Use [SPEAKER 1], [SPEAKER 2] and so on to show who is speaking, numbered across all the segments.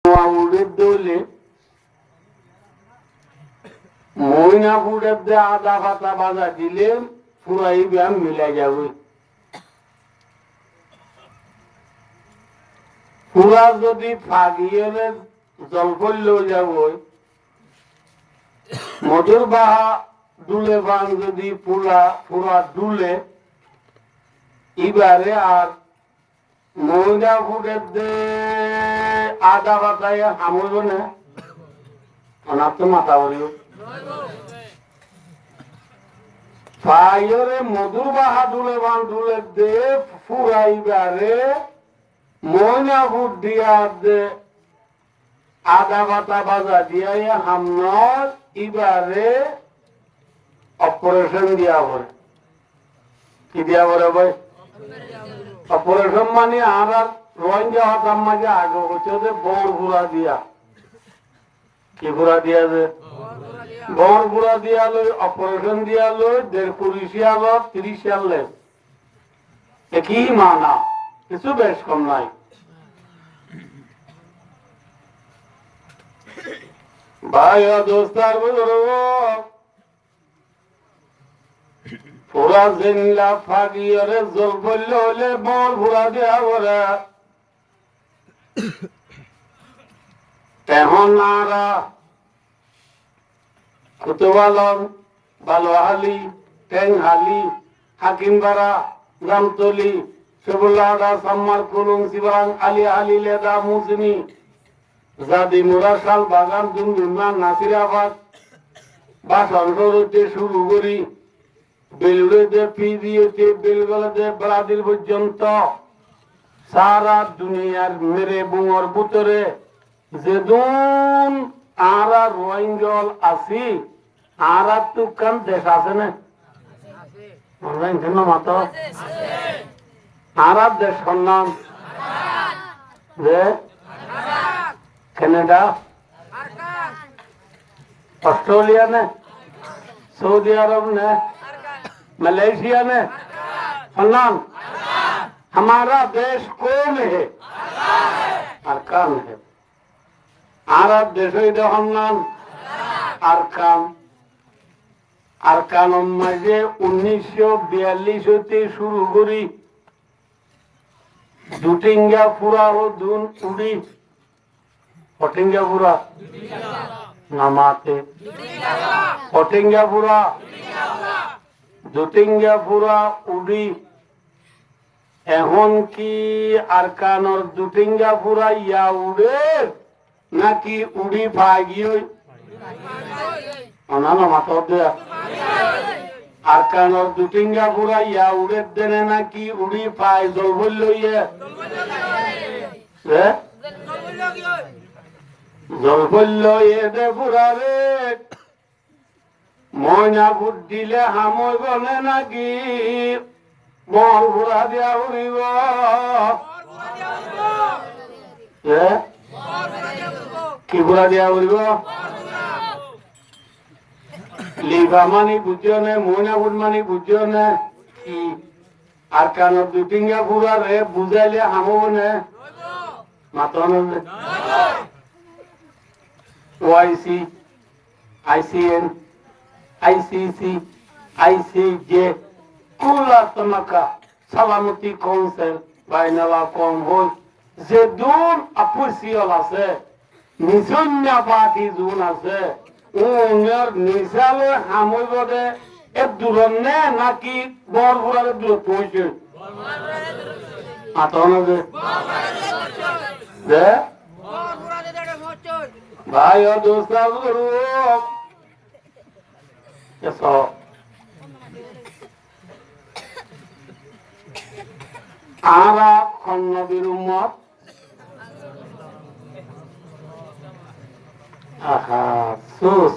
[SPEAKER 1] উড়ে দৌলে ময়নাপুরের দিয়ে আদা পাতা বাজা দিলে পুরাই ব্যায়াম মিলে যাবে। পুরা যদি ফাগিয়ে জল পড়লেও যাব, মধুর বাহা দুলে বান যদি পুরা দুলে এবারে আর ময়নাপুরের আদা পাতায় হামড়ব না, ওনার তো মাথা বলিও ফাইরে মধুর বাহা দুলে বান দুলে দে ফুরাইবারে ময়নাপুর দিয়া দে আদা পাতা বাজা দিয়া হামনর এবারে অপারেশন দিয়া পড়ে। কি দিয়া পড়ে ভাই? অপারেশন মানে আর রোহিঙ্গা হতাম মাঝে আগে হচ্ছে যে বড় ঘুরা দিয়া। কি ঘুরা দিয়া যে বড় ঘুরা দিয়া লই অপারেশন দিয়া লই 1.5 30 সাল একই মানা, কিছু বেশ কম নাই। ভাই দোস্তার বুজুর্গ পুরা জিল্লা ফাগিয়রে জল পড়লে হলে বল ঘুরা দেওয়া বলে এখন নারা কুতুবালন বালোহালি টেংহালি হাকিমবাড়া জামতলি সবুল্লাহা সাম্মার কুলুং শিবরাং আলী আলী লেদা মুসনি জাদি মুরাশাল বাগান দুমদুমা নাসিরাবাদ বাসন্তরতে শুরু করি বেলুড়েতে পিদিয়েতে বেলগলাতে ব্রাজিল পর্যন্ত সারা দুনিয়ার মেরে বুঙর ভিতরে যেদুন আরা রোহিঙ্গল আছি আর তুকান দেশ আছে না মাত আর দেশের নাম যে কানাডা, ऑस्ट्रेलिया ने, सऊदी अरब ने, मलेशिया ने, फन्नान हमारा देश कौन है? अरकान है। आरब देश फन्नान अरकान अरकान मजे 1942 হতে শুরু করি দুটিঙ্গা পুরা ও দুন উড়ি পটিঙ্গা পুরা নামাতে পটিঙ্গা পুরা দুটিঙ্গা পুরা উড়ি এখন কি আরকানর দুটিঙ্গা পুরা ইয়া উড়ে নাকি উড়ি ভাগিয়ে অনানো মাথা দেয়া আরকানর দুটিঙ্গা পুরা ইয়া উড়ে দেনে নাকি উড়ি পায় জল বলল ইয়ে জল বলল এ পুরা রে ময়না ভোট দিলে হাময় বলে নাকি মল ঘুরা দিয়া উড়িব কি ঘুরা দিয়া উড়িব লিভা মানি বুঝিও নে ময়না ভোট মানি বুঝিও নে কি আর কান দুটিঙ্গা ঘুরা রে বুঝাইলে হামব নে মাত্র ওআইসি আইসিএন আইসিসি আইসিজে কুলা তমাকা সালামতি কাউন্সিল বাইনালা কম হই যে দূর আপুসিয়ল আছে নিসন্যা পার্টি জুন আছে ওনার নিসালে হামই বদে এ দূর নে নাকি বড় বড় দূর পৌঁছে আতনা যে ভাই ও দোস্ত গুরু এসো আরা খন্নবীর উম্মত আহা সুস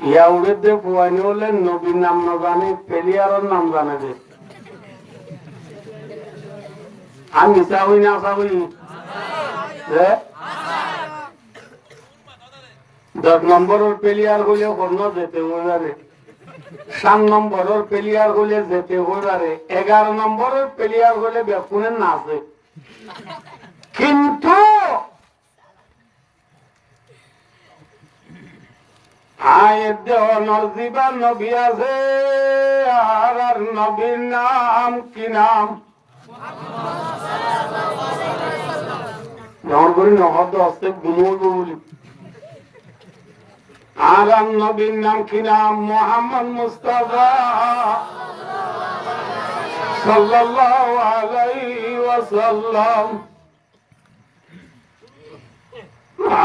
[SPEAKER 1] ইয়া উড়ে দে পুয়ানি হলে নবীর নাম না জানে পেলিয়ারের নাম জানে দে আমি চাই না চাই 10 নম্বরের প্লেয়ার হলে অন্য যেতে পারে 7 নম্বরের প্লেয়ার হলে যেতে পারে 11 নম্বরের প্লেয়ার হলে বেকুনে নাচে মায়ের দেওয়ানোর জীবন নবী আছে আর নবীর নাম কি নাম? যেমন করি নহদ হস্তে গুমল বলি আর নবীর নাম কি নাম? মুহাম্মদ মুস্তাফা সাল্লাল্লাহু আলাইহি ওয়াসাল্লাম।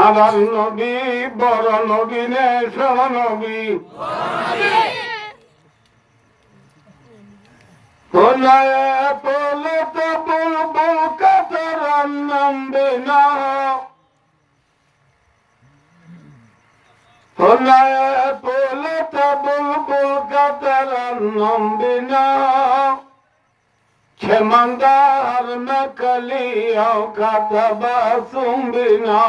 [SPEAKER 1] আর নবী বড় নবী নে সব নবী হোলায় বলে তো বলবো কাতার নামবে না হোলায় বলে তো বলবো কাতার নামবে না क्षमंदार में कलियों का तबसुम बिना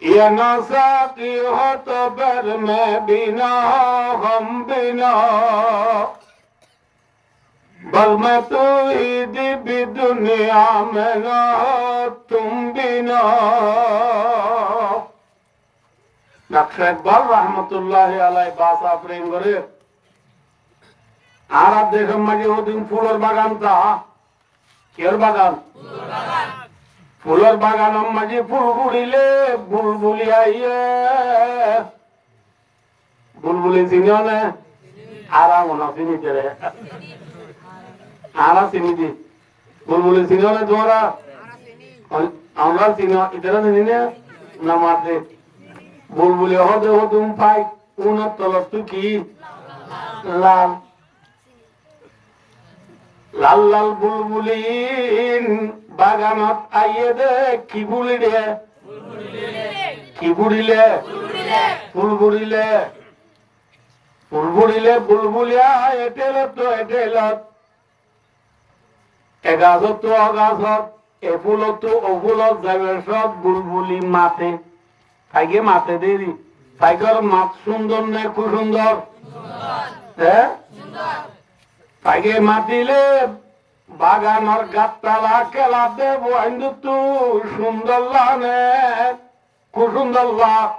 [SPEAKER 1] ये नशा की हो तो बर में बिना हम बिना बल में तू ही दिव्य दुनिया में ना तुम बिना। नक्शा इकबाल रहमतुल्लाह अलैह बासा प्रेम करे আর দেশের মাঝে ওদিন ফুলের বাগানটা কের বাগান? ফুলের বাগান মাঝে ফুল ফুলিলে বুলবুলি আইয়ে বুলবুলি চিনিও না আরা মনে চিনিতে রে আরা চিনি দি বুলবুলি চিনিও না তোমরা? আমরা চিনো ইতারা চিনি না মারতে বুলবুলি হদে হদুম পাই উনার তলব তু কি লাল লাল লাল বুলবুলিন বাগানত আইয়ে দে কি বুলি দে কি বুড়িলে ফুল বুড়িলে ফুল বুড়িলে বুলবুলিয়া এটেল তো এটেলত এগাছত তো অগাছত এফুলত তো অফুলত যাবে সব বুলবুলি মাতে তাইকে মাতে দেরি তাইকর মাত সুন্দর নে খুব সুন্দর হ্যাঁ তাইকে মাতিলে বাগানের গাছতলা কেলা দেব তু সুন্দর লাগে খুব সুন্দর লাগ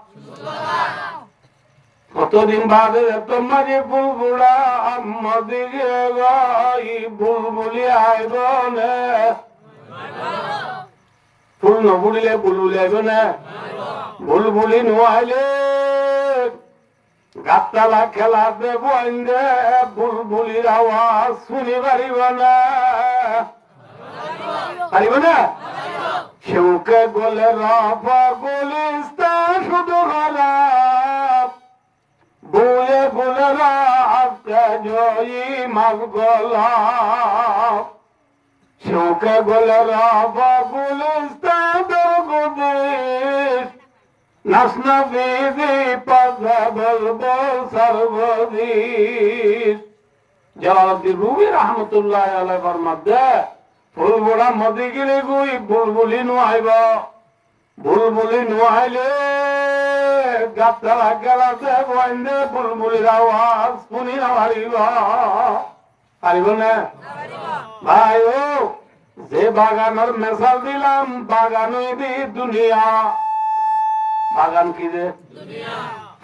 [SPEAKER 1] কতদিন বাদে তোমার বুলবুলা মদিরে গাই বুলবুলি আইব নে ফুল নবুলিলে বুলবুলি আইব না বুলবুলি নোয়াইলে গাছতলা খেলা দেব বুলবুলির আওয়াজ শুনি পারিব না পারিব না সেউকে গলে রাফা গুলিস্তা শুধু খারাপ বুলে বুলে রাফতে জয়ী মাগ গোলাপ সেউকে গলে রাফা গুলিস্তা দরগুদিস নাসনা বিধি পাজা বলবো সর্বদিস। জালালউদ্দিন রুমি রহমতুল্লাহ আলাইহি ফরমাতে ফুল বড়া মদি গিলে গুই বুলবুলি নোয়াইব বুলবুলি নোয়াইলে গাছতলা গেলাতে বইন্দে বুলবুলির আওয়াজ শুনি না পারিব পারিব না ভাই ও যে বাগানের মেসাল দিলাম বাগানই দি দুনিয়া বাগান কি দে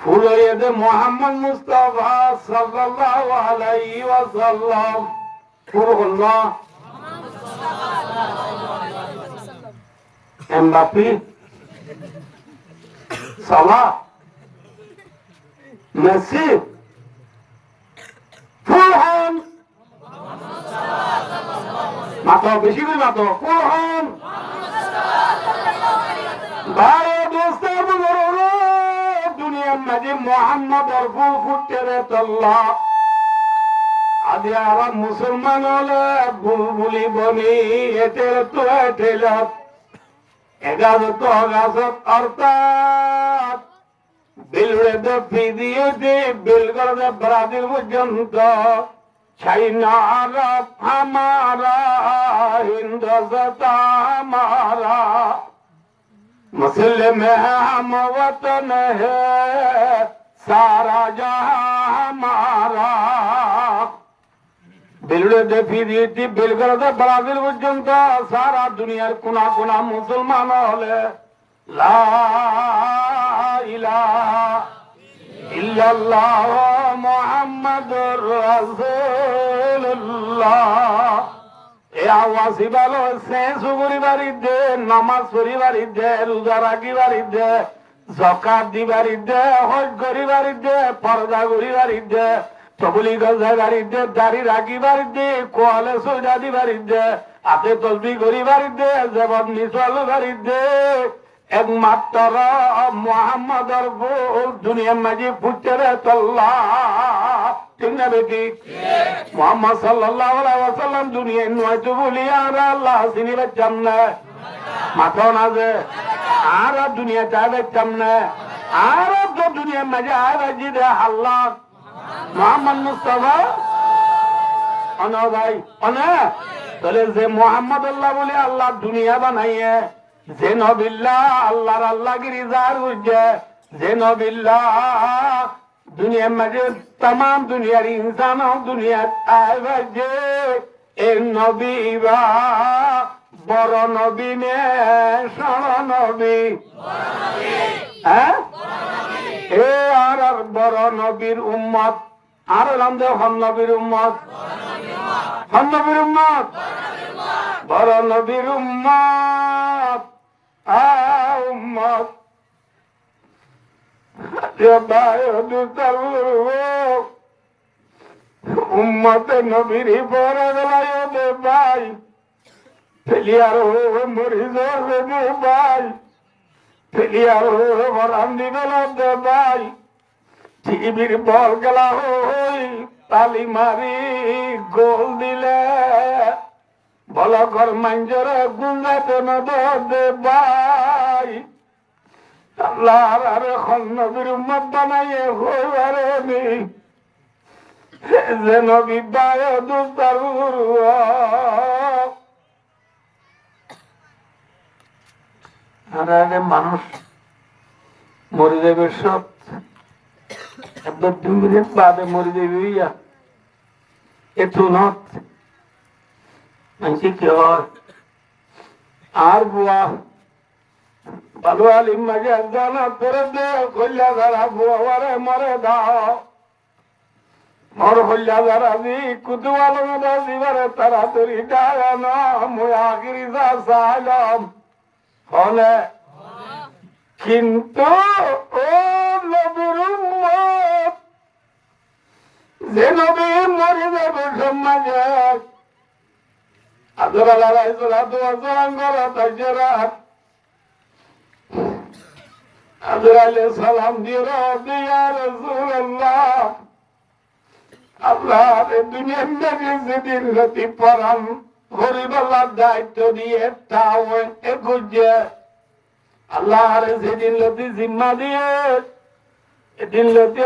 [SPEAKER 1] ফুল হয়ে দে মুহাম্মদ মুস্তাফা সাল্লাল্লাহু আলাইহি ওয়াসাল্লাম ফুল হল না এমবাপি সালাহ মেসি ফুল হন মাতো বেশি করে মাতো ফুল হন ভাই দোস্ত দুনিয়ার মাঝে মোহাম্মদ আর ফুল ফুটতে রে তল্লা আদি আর মুসলমান হলে বুলবুলি বনি এতে তো এটেলত এগারত অগাছত অর্থাৎ বিলুড়ে দে ফিদিয়ে দে বিল করে ব্রাজিল পর্যন্ত চাইনা আরব হামারা হিন্দুস্তান হামারা मुस्लिम है हम वतन है सारा जहां हमारा बिलड़े दे फिरी बिलगर दे ब्राजिल पर्यंत सारा दुनियार कोना कोना मुसलमान हले লা ইলাহা ইল্লাল্লাহ মুহাম্মাদুর রাসূলুল্লাহ। এ আওয়াজি ভালো সেন্স করিবারির দে, নামাজ পড়িবারির দে, রোজা রাখিবারির দে, যাকাত দিবারির দে, হজ করিবারির দে, পর্দা করিবারির দে, তবলিগ যাইবারির দে, দাড়ি রাখিবারির দে, কোয়ালে সজা দিবারির দে, হাতে তসবিহ করিবারির দে, জবান মিসাল বারির দে, একমাত্র মুহাম্মাদুর রাসূল দুনিয়ার মাঝে ফুটরে তল্লাহ। ঠিক না বেটি? মুহাম্মদ সাল্লাল্লাহু আলাইহি ওয়াসাল্লাম দুনিয়ায় নয়তো বলি আর আল্লাহ চিনি পাচ্ছাম না, মাথা না যে আর দুনিয়া চাই পাচ্ছাম না, আর তো দুনিয়ার মাঝে আর জিদে আল্লাহ মুহাম্মদ মুস্তাফা অন ভাই অন। তাহলে যে মুহাম্মদ আল্লাহ বলে আল্লাহ দুনিয়া বানাইয়ে, যে নবিল্লাহ আল্লাহর আল্লাহগিরি জার হইছে, যে নবিল্লাহ দুনিয়ার মাঝে তাম দুনিয়ার ইনসান দুনিয়ার আইবাজে এ নবী বা বড় নবী নে সর নবী, হ্যাঁ এ আর বড় নবীর উম্মত আর রামদেব হন নবীর উম্মত, হন নবীর উম্মত, বড় নবীর উম্মত উম্মত উম্মতে নবীর পরে গেলাই দে ভাই, ফেলিয়ার মরি যাবে দে ভাই, ফেলিয়ার ভরান দিবেল দে ভাই, টিভির বল গেলা হই তালি মারি গোল দিলে বল ঘর মাঞ্জরে গুঙ্গাতে দে ভাই, আল্লাহ আর নবীর উম্মত বানাইয়ে হইবারে নি যে নবী বায় দুস্তার আরে মানুষ মরে যাবে সব, একবার 2 মিনিট বাদে মরে যাবে ইয়া এত নত মানুষ কি হয়। আর বুয়া ভালো আলিম মাঝে জানা করে দে কল্যা যারা বুয়ারে মরে দাও মর হল্যা যারা দি কুতু আলম দিবারে তাড়াতাড়ি যায় না মুই আখিরি যা চাইলাম হলে। কিন্তু ও নবীর উম্মত যে নবী মরে যাবে সমাজে আদরা লাগাইছিল দোয়ার তাজরা আজরাইলে সালাম দিরা দিয়া রাসূলুল্লাহ আল্লাহ দুনিয়ার নবী যেদিন রাতি পরাম গরিবাল্লাহ দায়িত্ব দিয়ে তাওন এগুজে আল্লাহর যেদিন লতি জিম্মা দিয়ে এদিন লতি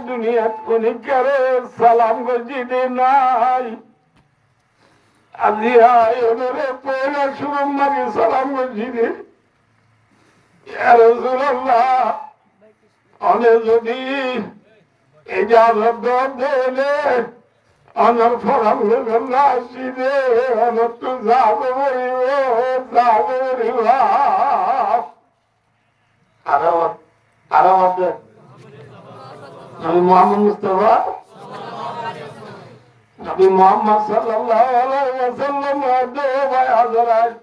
[SPEAKER 1] দুনিয়া কোনি করে সালাম গজি দে নাই আজি আয় ওরে পয়লা শুরু মারি সালাম গজি দে ইয়া রাসূলুল্লাহ অনে যদি ইজাজত দেলে অনর ফরাম গল্লা সিদে অনর তু যাবরিবা আরামত আরামত নবী মুহাম্মদ মুস্তাফা নবী মুহাম্মদ সাল্লাল্লাহু আলাইহি ওয়াসাল্লাম দে ভাই হযরত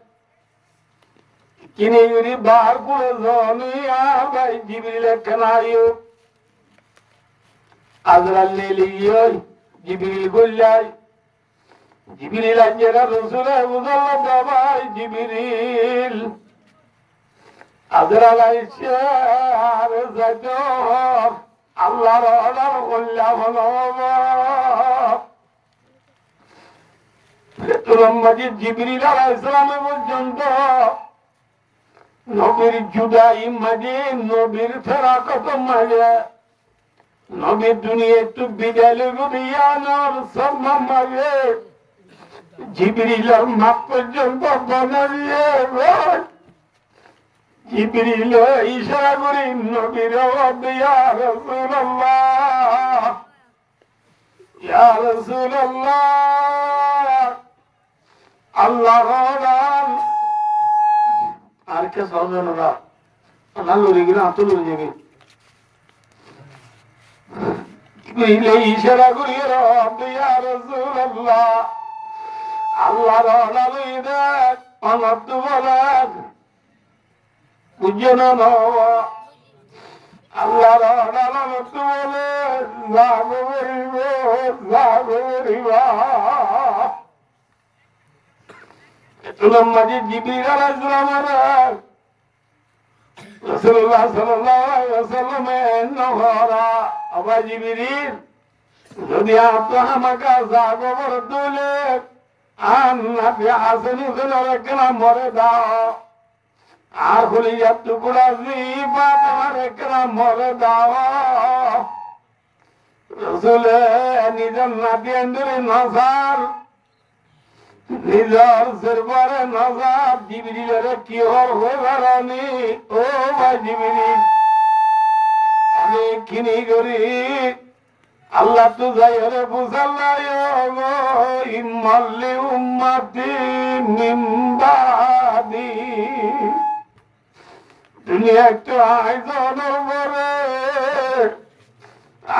[SPEAKER 1] কিনে ইউরি বার করে জনিয়া ভাই জিবরিল কানাইও আজরাল লিলিয় জিবরিল গল্লাই জিবরিল আজরা রাসূল মুসাল্লাল্লাহু ভাই জিবরিল আজরাল আইছে আর যাজো আল্লাহর অর্ডার গল্লা হলো ফেতুরাম মাজিদ জিবরিল আলাইহিস সালাম পর্যন্ত নবীর জুদাই মাঝে নবীর ফেরাকত মাঝে নবীর দুনিয়া একটু বিদায় লইব বিয়ানোর সম্মান মাঝে জিবরিলের মাপ পর্যন্ত বানাইয়ে জিবরিল ইশারা করি নবীর ইয়া রাসূলুল্লাহ ইয়া রাসূলুল্লাহ আল্লাহর আর কে সজনরা না লড়ে গেলে হাত লড়ে যাবে কইলে ইশারা করিয়ে রব ইয়া রাসূলুল্লাহ আল্লাহ রওনা লই দেখ অনর্থ বলেন বুঝো না বাবা আল্লাহ রওনা অনর্থ বলে জাগো বলিবা এতুলাম মাঝে জিবরিল আলাইহিস সালাম রাসূলুল্লাহ সাল্লাল্লাহু আলাইহি ওয়াসাল্লামের নহরা আবা জিবরিল যদি আপনি আমাকে জাগো বলে তুলে আন্নাবি হাসান হুসেনের একলা মরে দাও আর খুলিয়া টুকরা জিবা তোমার একলা মরে দাও রসুলে নিজের নাতি আন্দরে নজার নিজের সরবারে নজার জিবরিলের কি হয়ে বেড়ানি ও ভাই জিবরিল অনেকখিনি করি আল্লাহ তো যাই হলে বুঝাল্লাই ইম্মাল্লি উম্মাতি মিম্বাদি তুমি একটু আয়োজনের পরে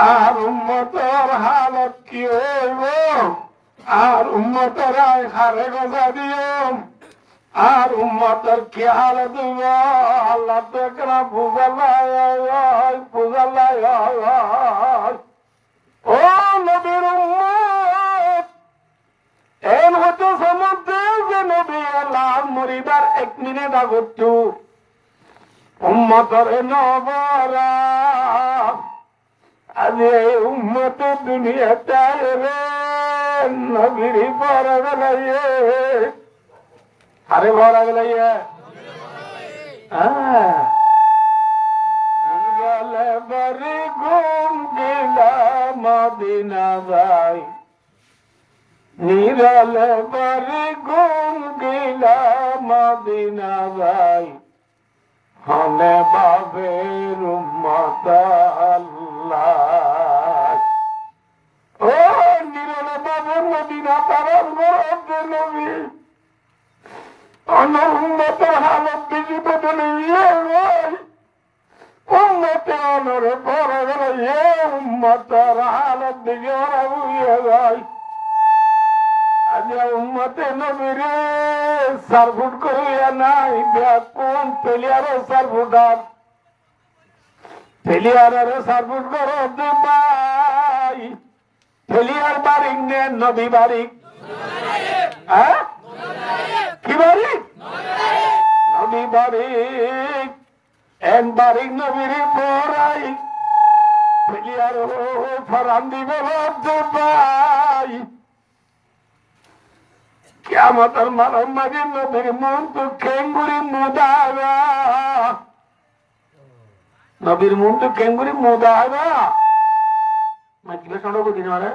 [SPEAKER 1] আর উম্মতের হালত কি হইব আর উম্মতের আয় হারে গজা দিও আর উম্মতের কি হালত হইব আল্লাহ তো একলা বুঝাল্লাই ও নবীর উম্মত এন হতে সমুদ্রে যে নবী আল্লাহ মরিবার 1 মিনিট আগত উম্মতের নবরা আজ এই উম্মত দুনিয়াটা রে নবীর পরে গেলাইয়ে আরে ভরা গেলাইয়ে গলে বাড়ি ঘুম গেলা মদিনা যাই নিরলে বাড়ি ঘুম গেলা মদিনা যাই হলে বাবের উম্মত আল্লাহ ও নিরলে বাবের মদিনা তারার মরদে নবী অনুম্মতের হালত বেশি বদলে উম্মতে অনরে পরে গেলে উম্মতের হালত দিকে ওরা বুঝিয়ে যায় আজ উম্মতে নবীরে সারফুট করিয়া নাই কোন প্লেয়ারের সারফুটার প্লেয়ারের সারফুট করো ভাই প্লেয়ার বারিক নে নবী বারিক হ্যাঁ কি বারিক নবী বারিক এন বারিক নবীরে পড়াই প্লেয়ার ফরান দিবে ভাই কিয়ামতের মানব মাঝে নবীর মন তো কেঙ্গুরি মুদাবা নবীর মন তো কেঙ্গুরি মুদাবা মাঝে সড়ক দিন মানে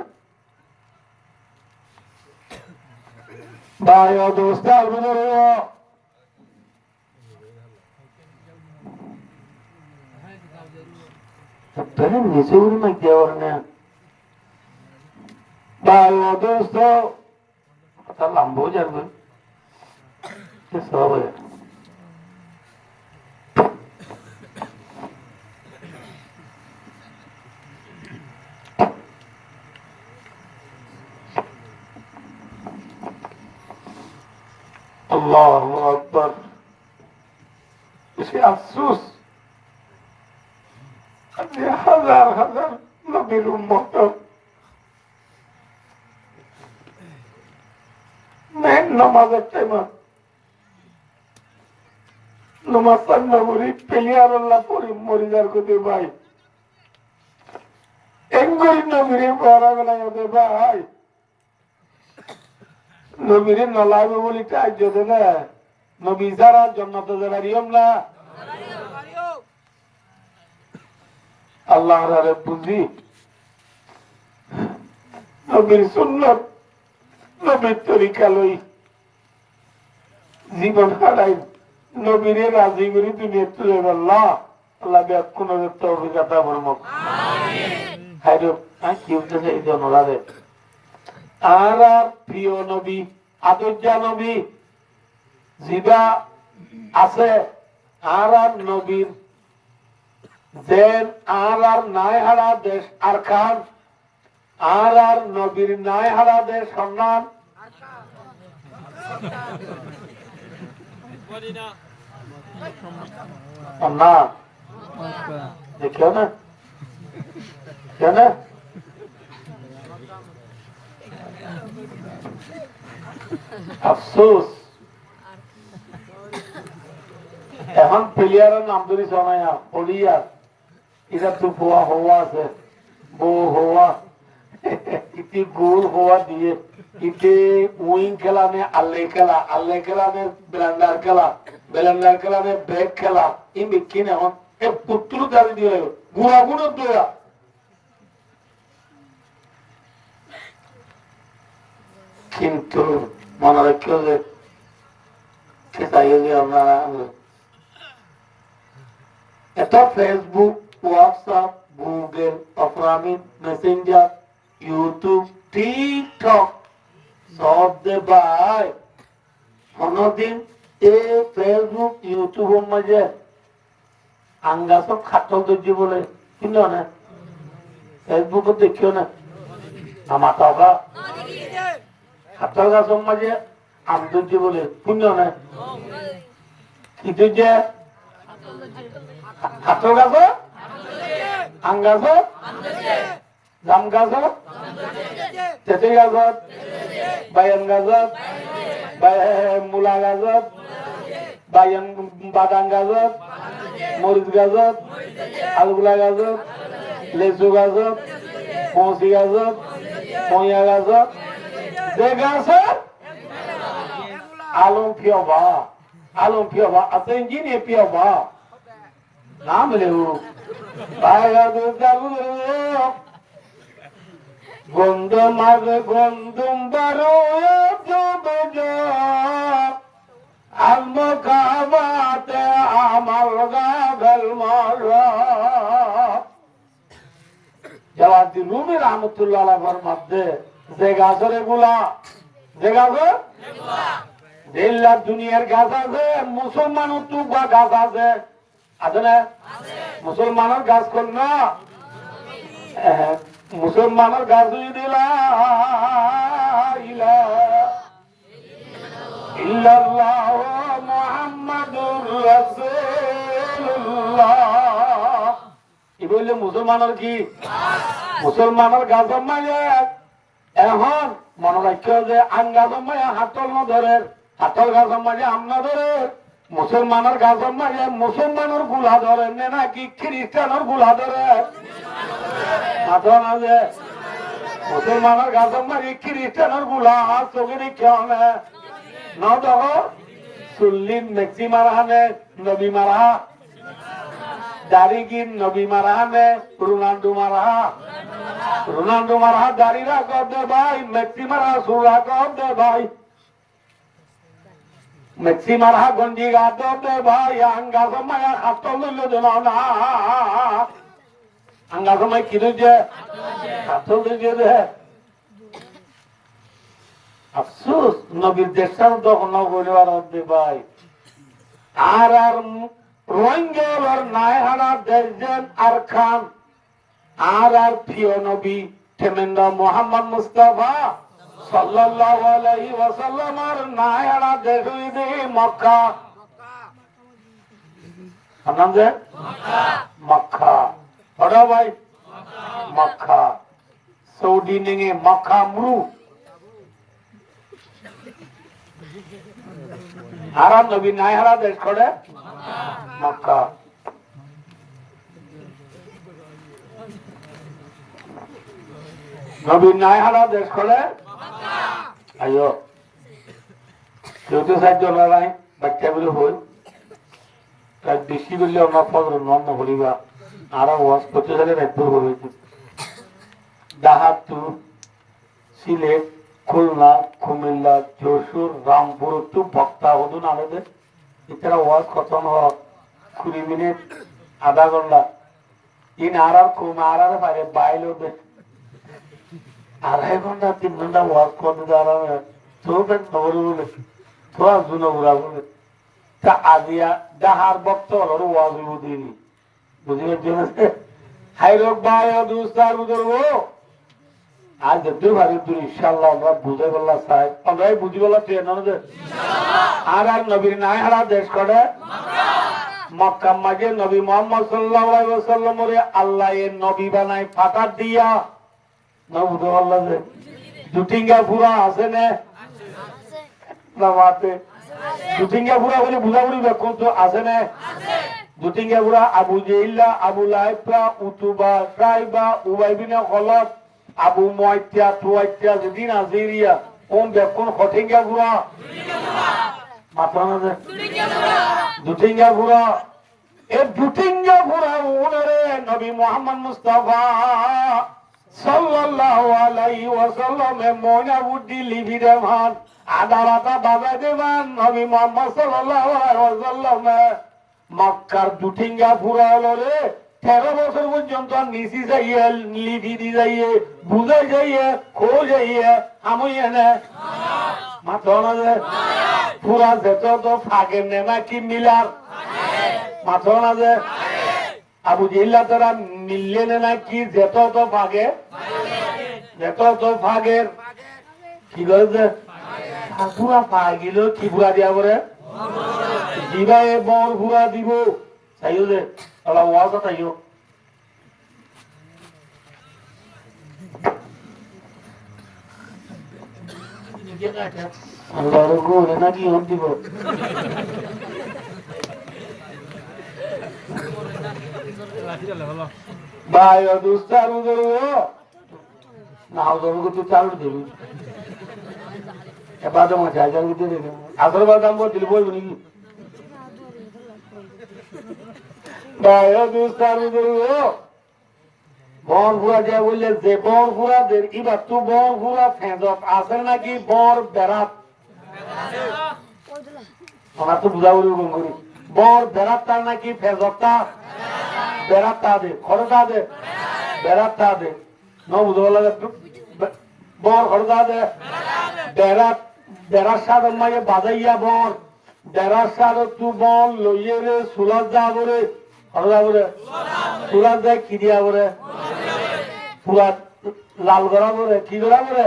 [SPEAKER 1] ভাই ও দোস্ত আলবিদরে তাহলে নিচে উড়ি মাইক দেওয়ার না ভাই ও দোস্ত লম্ব हो जाएगा सब है अल्लाह अकबर इसे अफसोस हजार हजार नबीर उम्मत নামাজের টাইমে নামাজ সান্না করি প্লেয়ার আল্লাহ পরি মরিদার করতে ভাই এঙ্গরি নবীরে পড়া বেলা করতে ভাই নবীরে নলাইবে বলি কাজ যদি না নবী যারা জন্নত যারা রিয়ম না আল্লাহ রে বুঝি নবীর সুন্নত নবীর তরিকা লই জীবন হারাই নবীরে রাজি করি দুনিয়া তুলে আল্লাহ আল্লাহ ব্যাকুণ অভিজ্ঞতা বলব কি উঠতেছে এই জনরারে আর প্রিয় নবী আদর্যা নবী জিবা আছে আর নবীর যেন আর নাই হারা দেশ আর খান আর নবীর নাই হারা দেশ সন্ধান সন্ধান দেখিও না কেন আফসোস এখন প্লেয়ারের নাম ধরি শোনায় পলিয়ার এটা তো হওয়া হওয়া আছে বউ হওয়া ইতি গোল হওয়া দিয়ে ইতে উইং খেলা নে আল্লে খেলা নে বেলান্ডার খেলা নে ব্যাগ খেলা এই মিকিন এখন এ পুত্র দাবি দিয়ে গুড়া গুড়ো দোয়া কিন্তু মনে রাখিও যে আপনারা এত ফেসবুক হোয়াটসঅ্যাপ গুগল অফরামিন মেসেঞ্জার ইউটিউব টিকটক সব দে ভাই কোনদিন এই ফেসবুক ইউটিউবের মাঝে আঙ্গাস খাটল দর্জি বলে কিনো না ফেসবুক দেখিও না আমার টাকা খাটল গাছের মাঝে আমদর্জি বলে কিনো না কি যে খাটল গাছ আম গাছ জাম গাছ তেঁতুল গাছত বায়ান গাছত মূলা গাছত বায়ান বাদাম গাছত মরিচ গাছত আলুগুলা গাছত লেচু গাছত পৌঁছি গাছত মইয়া গাছত যে গাছত আলম পিয়বা আছে ইঞ্জিনিয়ার পিয়বা নাম লেউ গন্ধ মাঝে গন্ধম বারো আলম খাবাতে আমার গাল জওয়াদি রুমি রহমতুল্লাহ মধ্যে যে গাছের এগুলা যে গাছ দেড় দুনিয়ার গাছ আছে মুসলমানও তুবা গাছ আছে আছে না মুসলমানের গাছ কর না মুসলমানের গাছ দিলা ইল্লাল্লাহ মুহাম্মাদুর রাসূলুল্লাহ কি বললে মুসলমানের কি মুসলমানের গাছ মাঝে এখন মনে রাখিও যে আম গাছ মাঝে হাতল ন ধরে হাতল গাছ মাঝে আম না ধরে মুসলমানের গাছ মাঝে মুসলমানের গুলা ধরে নাকি খ্রিস্টানের গুলা ধরে মাথা না যে মুসলমানের গাছ মাঝে খ্রিস্টানের গুলা চোখে দেখিও না ন দেখো চুল্লি মেক্সি মারা হানে নবী মারা দাড়ি গিন নবী মারা হানে রোনাল্ডো মারা দাড়ি রাখ দে ভাই মেক্সি মারা সুর রাখ দে ভাই মেক্সি মারা গঞ্জি গাছ দে ভাই আঙ্গা সময় হাত লইলে দিল না আঙ্গা সময় কি যে হাত লইলে দে আফসোস নবীর দেশান তখন পরিবার হতে ভাই আর রোহিঙ্গার নাই হারা দেশজন আর খান আর প্রিয় নবী থেমেন্দ্র মোহাম্মদ মুস্তাফা সাল্লাল্লাহু আলাইহি ওয়াসাল্লাম আর নাই হারা দেশ হইবে মক্কা নাম যে মক্কা বড় ভাই মক্কা সৌদি নেগে মক্কা মুরু হারা নবী নাই হারা দেশ করে মক্কা নবী নাই হারা দেশ করে আইও কেউ তো সাহায্য নাই বাচ্চা বলে হই তাই বেশি বললে আমার ফজর নন বলিবা আরো ওয়াজ করতে গেলে একদম হয়েছে দাহাতু সিলেট খুলনা কুমিল্লা যশোর রামপুর একটু বক্তা হদুন আমাদের এছাড়া ওয়াজ খতম হওয়া 20 মিনিট আধা ঘন্টা ইন আর কম আর পারে বাইল আড়াই ঘন্টা 3 ঘন্টা ওয়াজ করতে দাঁড়াবে তো খবর বলে তো আজু নবরা বলে তা আজিয়া ডাহার বক্ত হলো ওয়াজ দিনি বুঝি পারছি হাই রোগ ভাই দুস্তার বুঝবো আজ দেখতে পারি তুই ইনশাল্লাহ আমরা বুঝে বললা চাই আমরাই বুঝি বললা ট্রেন আর আর নবীর নাই হারা দেশ করে মক্কা মাঝে নবী মোহাম্মদ সাল্লাল্লাহু আলাইহি ওয়াসাল্লাম রে আল্লাহ এর নবী বানাই ফাটার দিয়া না বুঝে বললা যে দুটিঙ্গা পুরা আছে না না মাতে দুটিঙ্গা পুরা বলে বুঝাবুড়ি বেকন তো আছে না দুটিঙ্গা পুরা আবু জেইলা আবু লাইফা উতুবা সাইবা উবাই বিন খলদ আবু মুয়াইতিয়া তুয়াইতিয়া যেদিন আজিরিয়া কোন বেকন খটিঙ্গা পুরা মাত্রা না দুটিঙ্গা পুরা এই দুটিঙ্গা পুরা ওনারে নবী মুহাম্মদ মুস্তাফা সাল্লাল্লাহু আলাইহি ওয়াসাল্লাম ময়না বুদ্ধি লিভিরে মান আদারাতা বাজা দেবান নবী মুহাম্মদ সাল্লাল্লাহু আলাইহি ওয়াসাল্লাম মক্কার দুটিঙ্গা পুরা হলো রে 13 বছর পর্যন্ত নিচি যাইয়ে লিভি দি যাইয়ে বুঝাই যাইয়ে খো যাইয়ে আমইয়ে না মাত্র না যে পুরা যেত তো ফাগে নেমা কি মিলার মাত্র না যে আবু জিল্লা তারা মিললে না কি যেত তো ফাগে যেত তো ফাগের কি করেছে পুরা ফাগিল কি পুরা দিয়া করে দিবাই বর পুরা দিব চাইও যে ওলা ওয়াজা চাইও আল্লাহর গোরে নাকি হন দিব ভাই দুস্তার উদর না উদর তো চালু দেব এবার তো মাঝে হাজার দিতে দেব আসর বার দাম দিল বলবো নাকি ভাই দুস্তার উদর বন ফুরা যে বললে যে বন ফুরাদের এবার তো বন ফুরা ফেঁদত আছে নাকি বর বেড়াত ওনার তো বুঝা বলি করি বর বেড়াত তার নাকি ফেঁদতটা বেড়াত তা দে খরচা দে বেড়াত তা দে ন বুঝতে লাগে বর খরচা দে বেড়াত বেড়ার সাথে মাঝে বাজাইয়া বর বেড়ার সাথে তু বন লইয়ে রে সুলার যা বলে খরচা বলে সুলার যায় কি দিয়া বলে পুরা লাল গড়া বলে কি গড়া বলে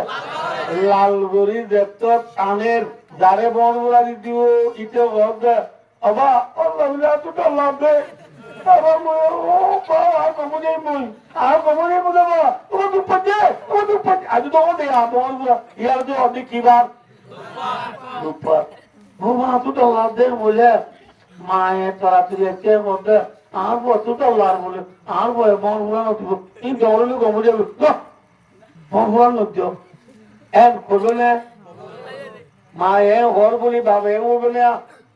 [SPEAKER 1] লাল গড়ি দেখত কানের যারে বন গুলা দিও ইতে বলতে আবা আল্লাহ বিলা তো লাভ দে আবা মই ও বা কমনে মই আর কমনে মই বাবা ও দুপটে আজ তো দে আ বন গুলা ইয়ার তো অনেক কি বার দুপা ও মা তো লাভ দে বলে মায়ে তোরা তুই কে বলতে আর বছরটা লার বলে আর বয় বন গুলা নতুব এই দৌড়লে কমে যাবে বন গুলা নতুব এক করবে না মা এ হর বলি বাবা এ হবে না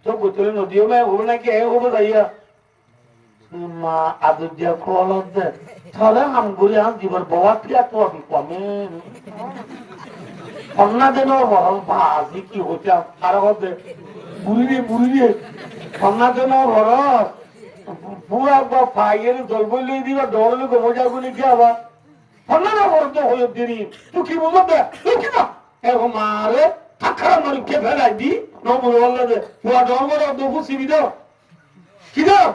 [SPEAKER 1] তো গোতলে নদীও মে হবে নাকি এ হবে যাইয়া মা আদর দিয়া খোয়াল দে তাহলে হাম ঘুরে হাম দিবার বাবা পিয়া তো আমি কমে অন্না দেন হরল ভাজি কি হচ্ছে আর হবে বুড়ি রে অন্না দেন হরল পুরা বা ফাইয়ের জল বইলে দিবা দৌড়লে গোবর যাগুলি কি আবার অন্যান্য বর্ত হয়ে দিনি তুই কি বুঝবে তুই কি না এখন মারে থাকা মারি কে ফেলাই দি নবুল বললে যে পুরা ডরবর দুফু সিবি দাও কি দাও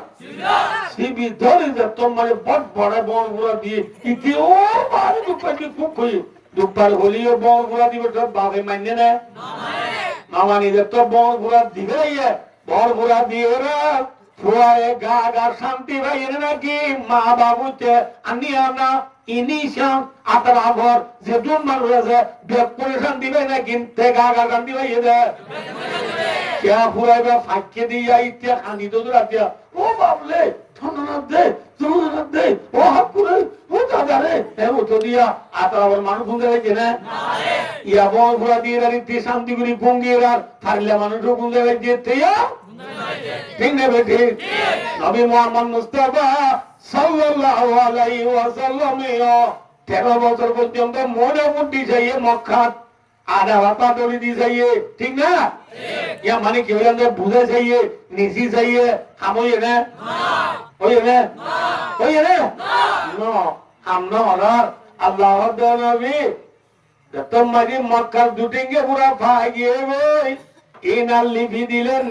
[SPEAKER 1] সিবি ধরে যে তোমার বট বড় বড় গুলা দিয়ে ইতি ও বারে দুপাকে খুব কই দুপার হলিও বড় গুলা দিবে তো বাবা মানে না না মানে যে তো বড় গুলা দিবে ইয়ে বড় গুলা দিয়ে রে ফুয়ায়ে গা গা শান্তি ভাই এনে নাকি মা বাবুতে আনি আনা ইনিশান আতরা ঘর যে দুন মানুষ আছে বেদ করে শান্তি ভাই না কিনতে গা গা শান্তি ভাই এনে কে ফুয়াইবা ফাঁকে দিয়ে ইতে খানি তো রাতিয়া ও বাবলে ঠান্ডা দে ও হাত করে ও দাদা রে এ তো দিয়া আতরা ঘর মানুষ গুঙ্গে গেছে না ইয়া বল ফুয়া দিয়ে রাতে শান্তি করি গুঙ্গিয়ে আর থাকলে মানুষ গুঙ্গে গেছে ঠিক না বেটি নবী মুহাম্মদ মুস্তাফা সাল্লাল্লাহু আলাইহি ওয়াসাল্লাম 13 বছর পর্যন্ত মনে বুদ্ধি যাইয়ে মক্কা আধা হাতা দড়ি দি যাইয়ে ঠিক না ইয়া মানে কি হইলে বুঝে যাইয়ে নিজি যাইয়ে হামইয়ে না হইয়ে না নো আমনো হলার আল্লাহর নবী তোমারি মক্কার দুটিঙ্গে পুরা ভাগিয়ে বই ইনাল লিখি দিলেন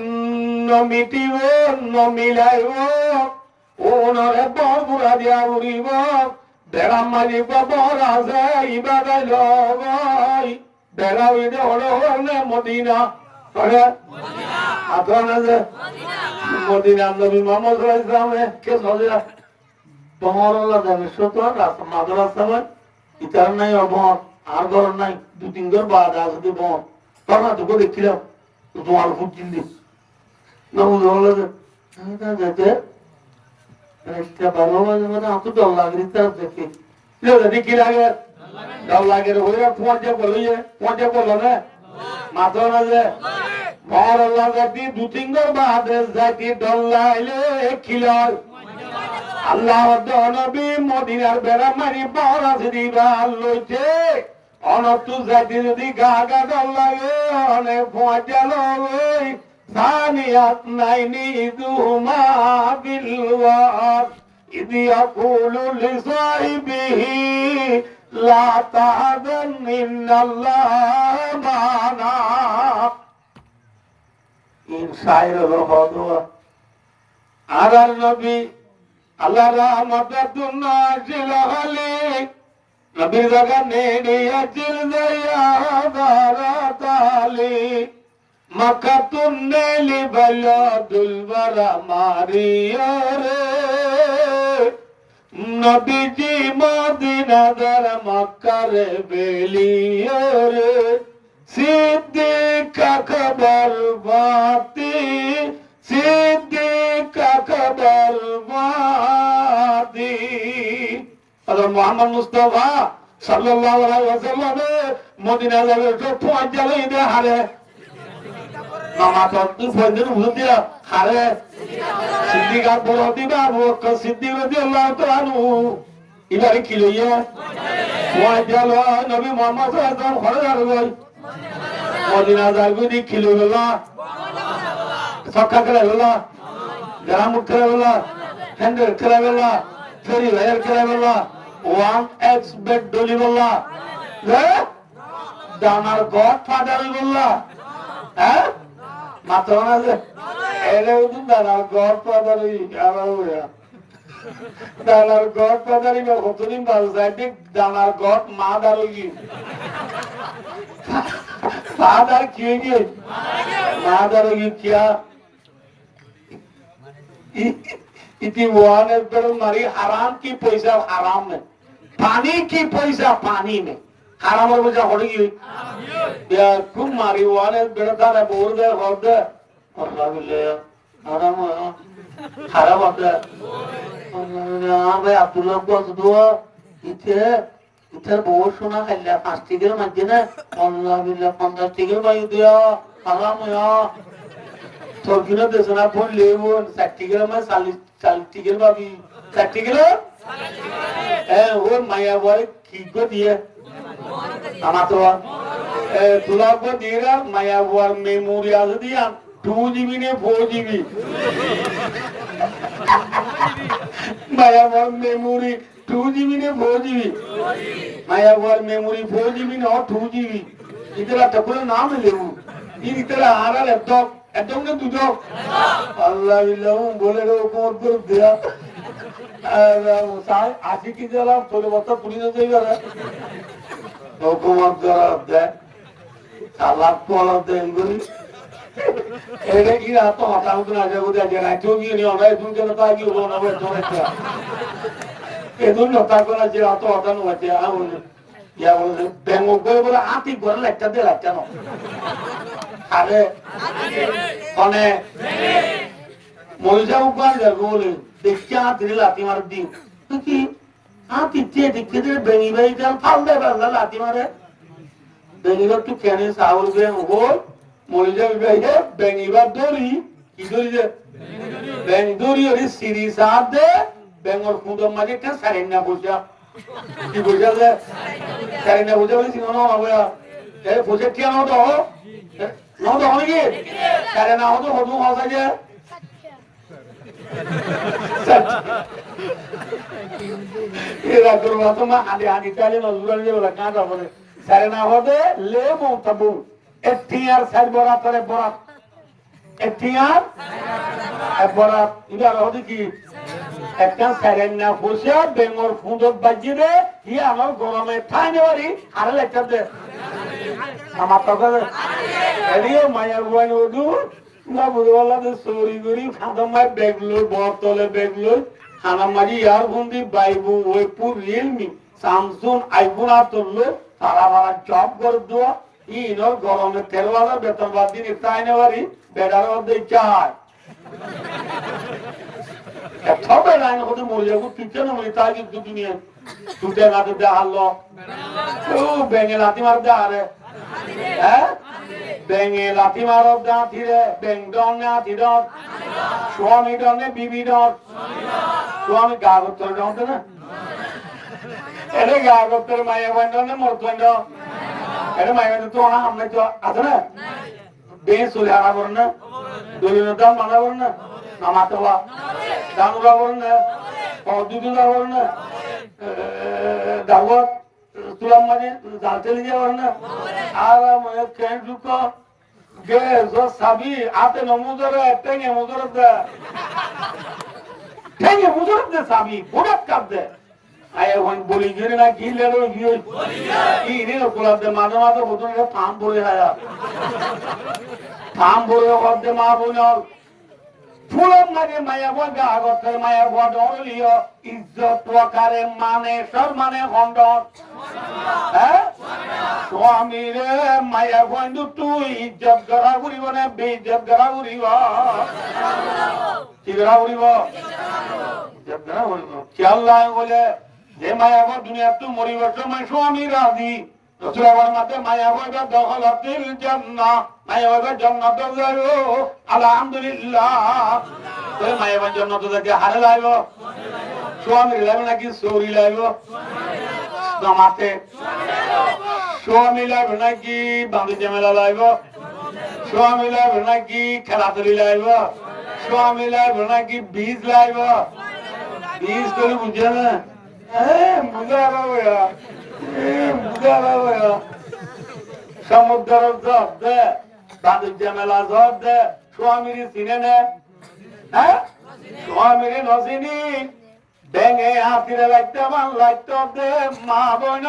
[SPEAKER 1] নমিটিব নমিলাইব ওনরে বড় বুড়া দিয়া উড়িব বেড়াম মারিব বড় আছে ইবাদে লগাই বেড়া উড়ে হলো হলে মদিনা করে আতনা যে মদিনা নবী মোহাম্মদ সাল্লাল্লাহু আলাইহি ওয়াসাল্লাম কে সজিরা তোমারলা যাবে সত রাস্তা মাদ্রাসা হয় ইতার নাই অবর আর ঘর নাই দু তিন ঘর বাদ আছে দি বন তখন তো দেখিলাম তোমার ফুটিল দি না বুঝলো যে যেতে একটা ভালো মানে এত ডর লাগে তার দেখি দেখি লাগে ডর লাগে ওইরা পৌঁছে বললো না মাত্র না যে মর আল্লাহ জাতি দু তিন ঘর বাদ জাতি ডর লাইলে খিলার আল্লাহ নবী মদিনার বেড়া মারি বড় দিবা লইছে অনতু জাতি যদি গা গা ডর লাগে অনেক পৌঁছাল ওই সানিয়াত নাইনি দুমা বিলওয়ার ইদি ইয়াকুলু লিসাহিবিহি লা তাহাজান ইন্নাল্লাহ মা'না ইন শায়র হদওয়া আর নবী আল্লাহ রহমতুন নাজিল হলি নবীর জায়গা নেড়িয়া চিল যাইয়া দারাতালি মাকাতুন নেলি বালাদুল বারা মারিয়া রে নবীজি মদিনা দর মক্কার বেলিয়া রে সিদ্দিক আকবর বাতি সিদ্দিক আকবর বাতি হযরত মুহাম্মদ মুস্তাফা সাল্লাল্লাহু আলাইহি ওয়াসাল্লাম মদিনা যাবে তো পৌঁছালে দে হারে নামাজ পড়তে ফজর উঠিয়া হারে সিদ্দিক আকবর দিবা বকর সিদ্দিক রাদিয়াল্লাহু তাআলা আনহু ইবারে কি লইয়া পৌঁছালো নবী মুহাম্মদ সাল্লাল্লাহু আলাইহি ওয়াসাল্লাম ঘরে যাবে মদিনা যাবে দি কি লইলা সক্কা করে লইলা গ্রাম করে লইলা হ্যান্ডেল করে লইলা ফেরি লাইর করে লইলা 1x বেড ডলি লইলা দানার গড ফাদার লইলা হ্যাঁ মাত্র না যে এরে উদু দানার গড ফাদার দানার গড ফাদার ইবা কতদিন বাজ যায় দানার গড মা দারুগি फादर किएंगे मादर की क्या इतनी वान पर मारी हराम की पैसा हराम में पानी की पैसा पानी में हराम और पैसा होगी या खूब मारी वान बेटा है बोल दे हो दे अल्लाह बिल्ले हराम हराम होता अल्लाह भाई अब्दुल्लाह को दुआ इथे इधर बहुत सुना है ले 5 टिकट मत ना अल्लाह बिल्ला 50 टिकट भाई दिया हराम या तो किलो दे सुना फोन ले वो 60 टिकट में 40 टिकट भाभी 60 टिकट वो माया वाले की को दिए हमारा तो तुला को दिया माया वाले मेमोरी आज दिया 2GB ने 4GB माया वाले मेमोरी 2GB ने 4GB माया वाल मेमोरी 4GB और 2GB इतना टपल नाम ले वो ये इतना आरा लैपटॉप एटम ने तुझो अल्लाह बिल्लाह बोले रो कोर कर दिया साल आशी की जरा थोड़े बहुत पुलिस ने जाएगा तो कुमार जरा दे सालाब को अलग दे इंगली एने की रात तो हटाओ तो ना जाओ दे ना क्योंकि नहीं होना है तुम क्या ना ताकि वो ना वो छोड़ दे এদুন নতা করা যে অত অটানো আছে আউন ইয়া বলে ব্যাঙ্গ করে বলে আতি করে লাগটা দে লাগটা না আরে কোনে মরিজা উপার যাবে বলে দেখি আতি লাতি মার দিন কি আতি তে দেখে দে বেঙ্গি ভাই জান ফাল দে বালা লাতি মারে বেঙ্গি তো কেনে সাউল বে ও মরিজা ভাই বেঙ্গি বা দড়ি কি দড়ি যে বেঙ্গি দড়ি ওই সিরি সাথ দে বেঙ্গল ফুদম মাঝে কে সারেনা বুঝা কি বুঝা যে সারেনা বুঝা বলি সিনো না হবে এ বুঝে কি না তো না তো হবে কি সারেনা হতো হতো হওয়া যায় এরা করবা তো মা আদি আদি তালে নজরুল যে বলা কাঁদা বলে সারেনা হতে লে মুতাবু এটিআর সাইড বড় করে বড় এটিআর বড় ইদার হতে কি একটা স্যারেন্না ফুসে বেঙ্গর ফুঁদত বাজি দে ই আমার গরমে ঠাই নেবারি আর লেটার দে আমার তখন এদিও মায়া গুয়ান ওদু না বুঝবলা যে চুরি করি খাদম মাই ব্যাগ লই বতলে ব্যাগ লই খানা মারি ইয়ার বন্দি বাইবু ওইপুর রিয়েলমি স্যামসুং আইফোন আর তুললো তারা মারা জব করে দেওয়া ই ইনর গরমে তেলওয়ালা বেতন বাদ দিন ঠাই নেবারি বেড়ার মধ্যে চায় তবে লাইন হতে মরে যাবো তুইতে না মরে তাই কিন্তু দুনিয়া তুইতে না তুই হারলো ব্যাঙে লাথি মার দে আরে হ্যাঁ ব্যাঙে লাথি মার দাঁতি রে ব্যাং ডন না হাতি ডন স্বামী ডনে বিবি ডন স্বামী গা করতে ডনতে না এটা গা করতে মায়া বান্ড না মরত বান্ড এটা মায়া বান্ড তো না আমরা তো আছে না বেশ চলে আনা করেন না দলীয় দাম মানা করেন না নামাতে হওয়া দানুরা করেন না অদ্যুতুরা করেন না দাগত তুলাম মাঝে জাল তেলে দিয়ে করেন না আর ট্রেন ঢুক গে সাবি আতে নমুজরে টেঙে মুজরত দে টেঙে মুজরত দে সাবি বুড়াত কাপ দে আয় ওখান বলি গিয়ে না কি লেলো গিয়ে কি রে গোলাপ দে মাঝে মাঝে বোতল ফার্ম পড়ে হায়া ফার্ম পড়ে দে মা বোন ফুলম মাঝে মায়া বলবে আগতের মায়া বদলিও ইজ্জত প্রকারে মানে সম্মানে খণ্ডন হ্যাঁ স্বামী রে মায়া বন্ধু তুই ইজ্জত গড়া ঘুরিব না বেইজ্জত গড়া ঘুরিব কি গড়া ঘুরিব ইজ্জত গড়া ঘুরিব খেয়াল নাই বলে যে মায়া বল দুনিয়া তুই মরিব সময় স্বামী রাজি রসুলাবার মাতে মায়া বলবে দখলাতিল জান্নাহ মায়া বলবে জান্নাত যাও আলহামদুলিল্লাহ তো মায়া বলবে জান্নাত যাকে হারে লাইব স্বামী লাইব নাকি সৌরি লাইব মাতে স্বামী লাইব নাকি বান্ধি জমেলা লাইব স্বামী লাইব নাকি খেলাধুলি লাইব স্বামী লাইব নাকি বীজ লাইব বীজ করে বুঝে না বুঝা বাবু সমুদ্র জব দে বান্ধব মেলা জব দে স্বামীর চিনে নে হ্যাঁ স্বামীর নচিনি ব্যাঙে হাতিরে লাগতে মান লাগতে দে মা বোন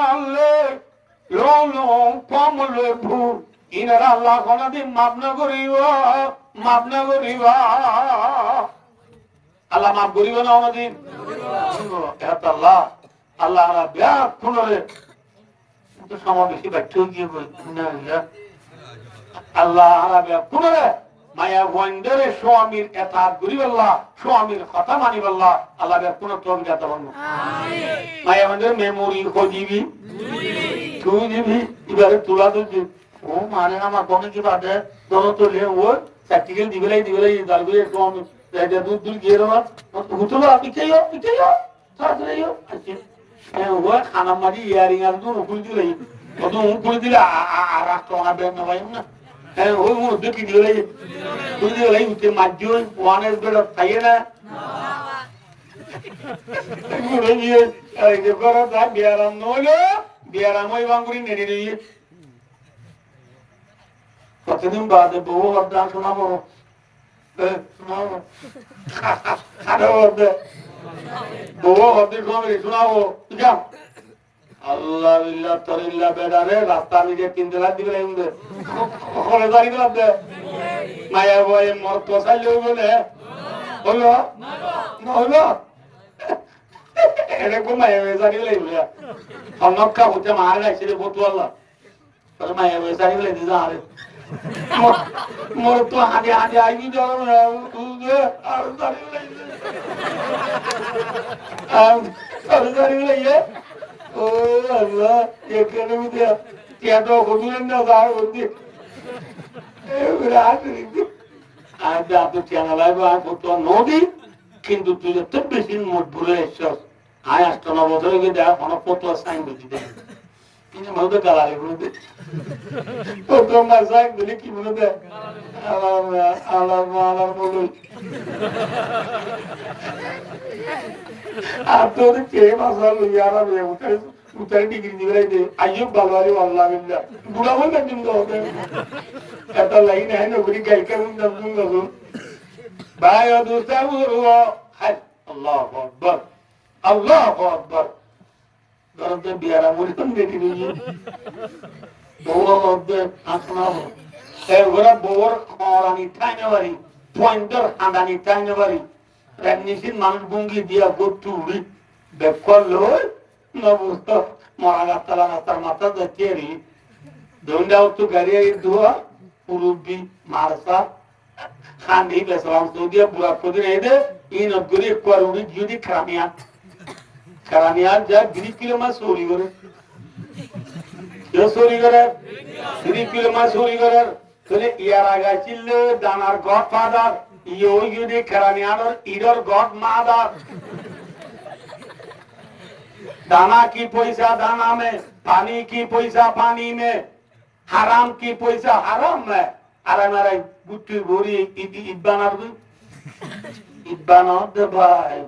[SPEAKER 1] কম লে ভুল ইনারা আল্লাহ কোনদিন মাপ না করিব আল্লাহ মাপ করিব না কোনদিন আল্লাহ আল্লাহ ব্যাগ শুনলে সমাবেশী ব্যর্থ গিয়ে আল্লাহ শুনলে মায়া বন্ধের স্বামীর এতাত করিবাল্লাহ স্বামীর কথা মানিবাল্লাহ আল্লাহ ব্যাগ পুনঃ তোর গাতে বন্ধ মায়া বন্ধের মেমোরি খোঁজিবি তুই দিবি এবারে তোলা তুলছি ও মানে আমার কোনো কি বাদে তোর তোলে ও প্র্যাকটিক্যাল দিবেলাই দাঁড়িয়ে স্বামী দুধ দুধ গিয়ে রবার হুতলো পিছাইও তাড়াতাড়ি খানা মারি ইয়ারিং আর তো উকুল দিলে কত উকুল দিলে আর টঙা ব্যাগ না ভাই না হ্যাঁ ওই মধ্যে কি দিলে দিলে উঠে মাঝে ওয়ানের বেলা খাইয়ে না বিয়ারাম নহলে বিয়ারাম ওই বাঙ্গুরি নেড়ে দিয়ে কতদিন বাদে বহু অর্ধান শোনাবো শোনাবো বহু অর্ধেক শোনাবো যাও আল্লাহ ইল্লাহ তরিল্লাহ বেড়ারে রাস্তা নিজে কিনতে লাগ দিবে ওখানে দাঁড়িয়ে লাগ দে মায়া বয়ে মর কষাইলে বলে হলো হলো এরকম মায়া বয়ে দাঁড়িয়ে লাগবে অনক্ষা হচ্ছে মারে লাগছে রে বতু আল্লাহ তাহলে মায়া বয়ে দাঁড়িয়ে লাগছে আরে মোর তো হাঁটে হাঁটে আইবি জল আর দাঁড়িয়ে লাগছে দাঁড়িয়ে লাগে ও আল্লাহ এখানে কেন হতুলেন না যার বলছি আর তো চেনা লাগবে আর তো নদী কিন্তু তুই তো বেশি মোট ভুলে এসছস আয় 8 বছর হয়ে দেখ কোনো কত সাইন বুঝি দেখ কিন্তু মধ্যে গালালি বলতে কত মাস সাইন বলে কি বলে দেখ আল্লাহ বলুন আর তোর কে মাসা লইয়ারা উঠাই ডিগ্রি দিবে আইয়ুব ভালো আল্লাহ বিল্লাহ বুড়া হয়ে গেছেন তো এত লাইন হয় না ঘুরি গাইকা ভাই দোস্তা হাই আল্লাহু আকবার আল্লাহু আকবার গরমতে বিয়ারা মুরিন বেটি নিয়ে বউর মধ্যে আসনা এগুলা বউর খরানি টাইনবারি পয়েন্টার আদানি টাইনবারি রাজনীতির মানুষ ভঙ্গি দিয়া গট্টু উড়ি বেকল লই নবুস্ত মহাগাতালা রাস্তার মাথা যাচ্ছে রি দৌড়াও তো গাড়ি ধোয়া পুরুবি মারসা খান্দি বেসলাম সৌদিয়া বুড়া কদিন এদে ইন গরি কোয়ারুড়ি যদি খারানিয়া যা 20 কিলো মাছ চুরি করে চুরি করে 3 কিলো মাছ চুরি করে তাহলে ইয়ার আগা চিল্লে দানার গড ফাদার ইয়ে ওই যদি খারানিয়ার ইডর গড মাদার दाना की पैसा दाना में पानी की पैसा पानी में हराम की पैसा हराम में अरे मेरा गुट्टी बोरी इब्बाना दे भाई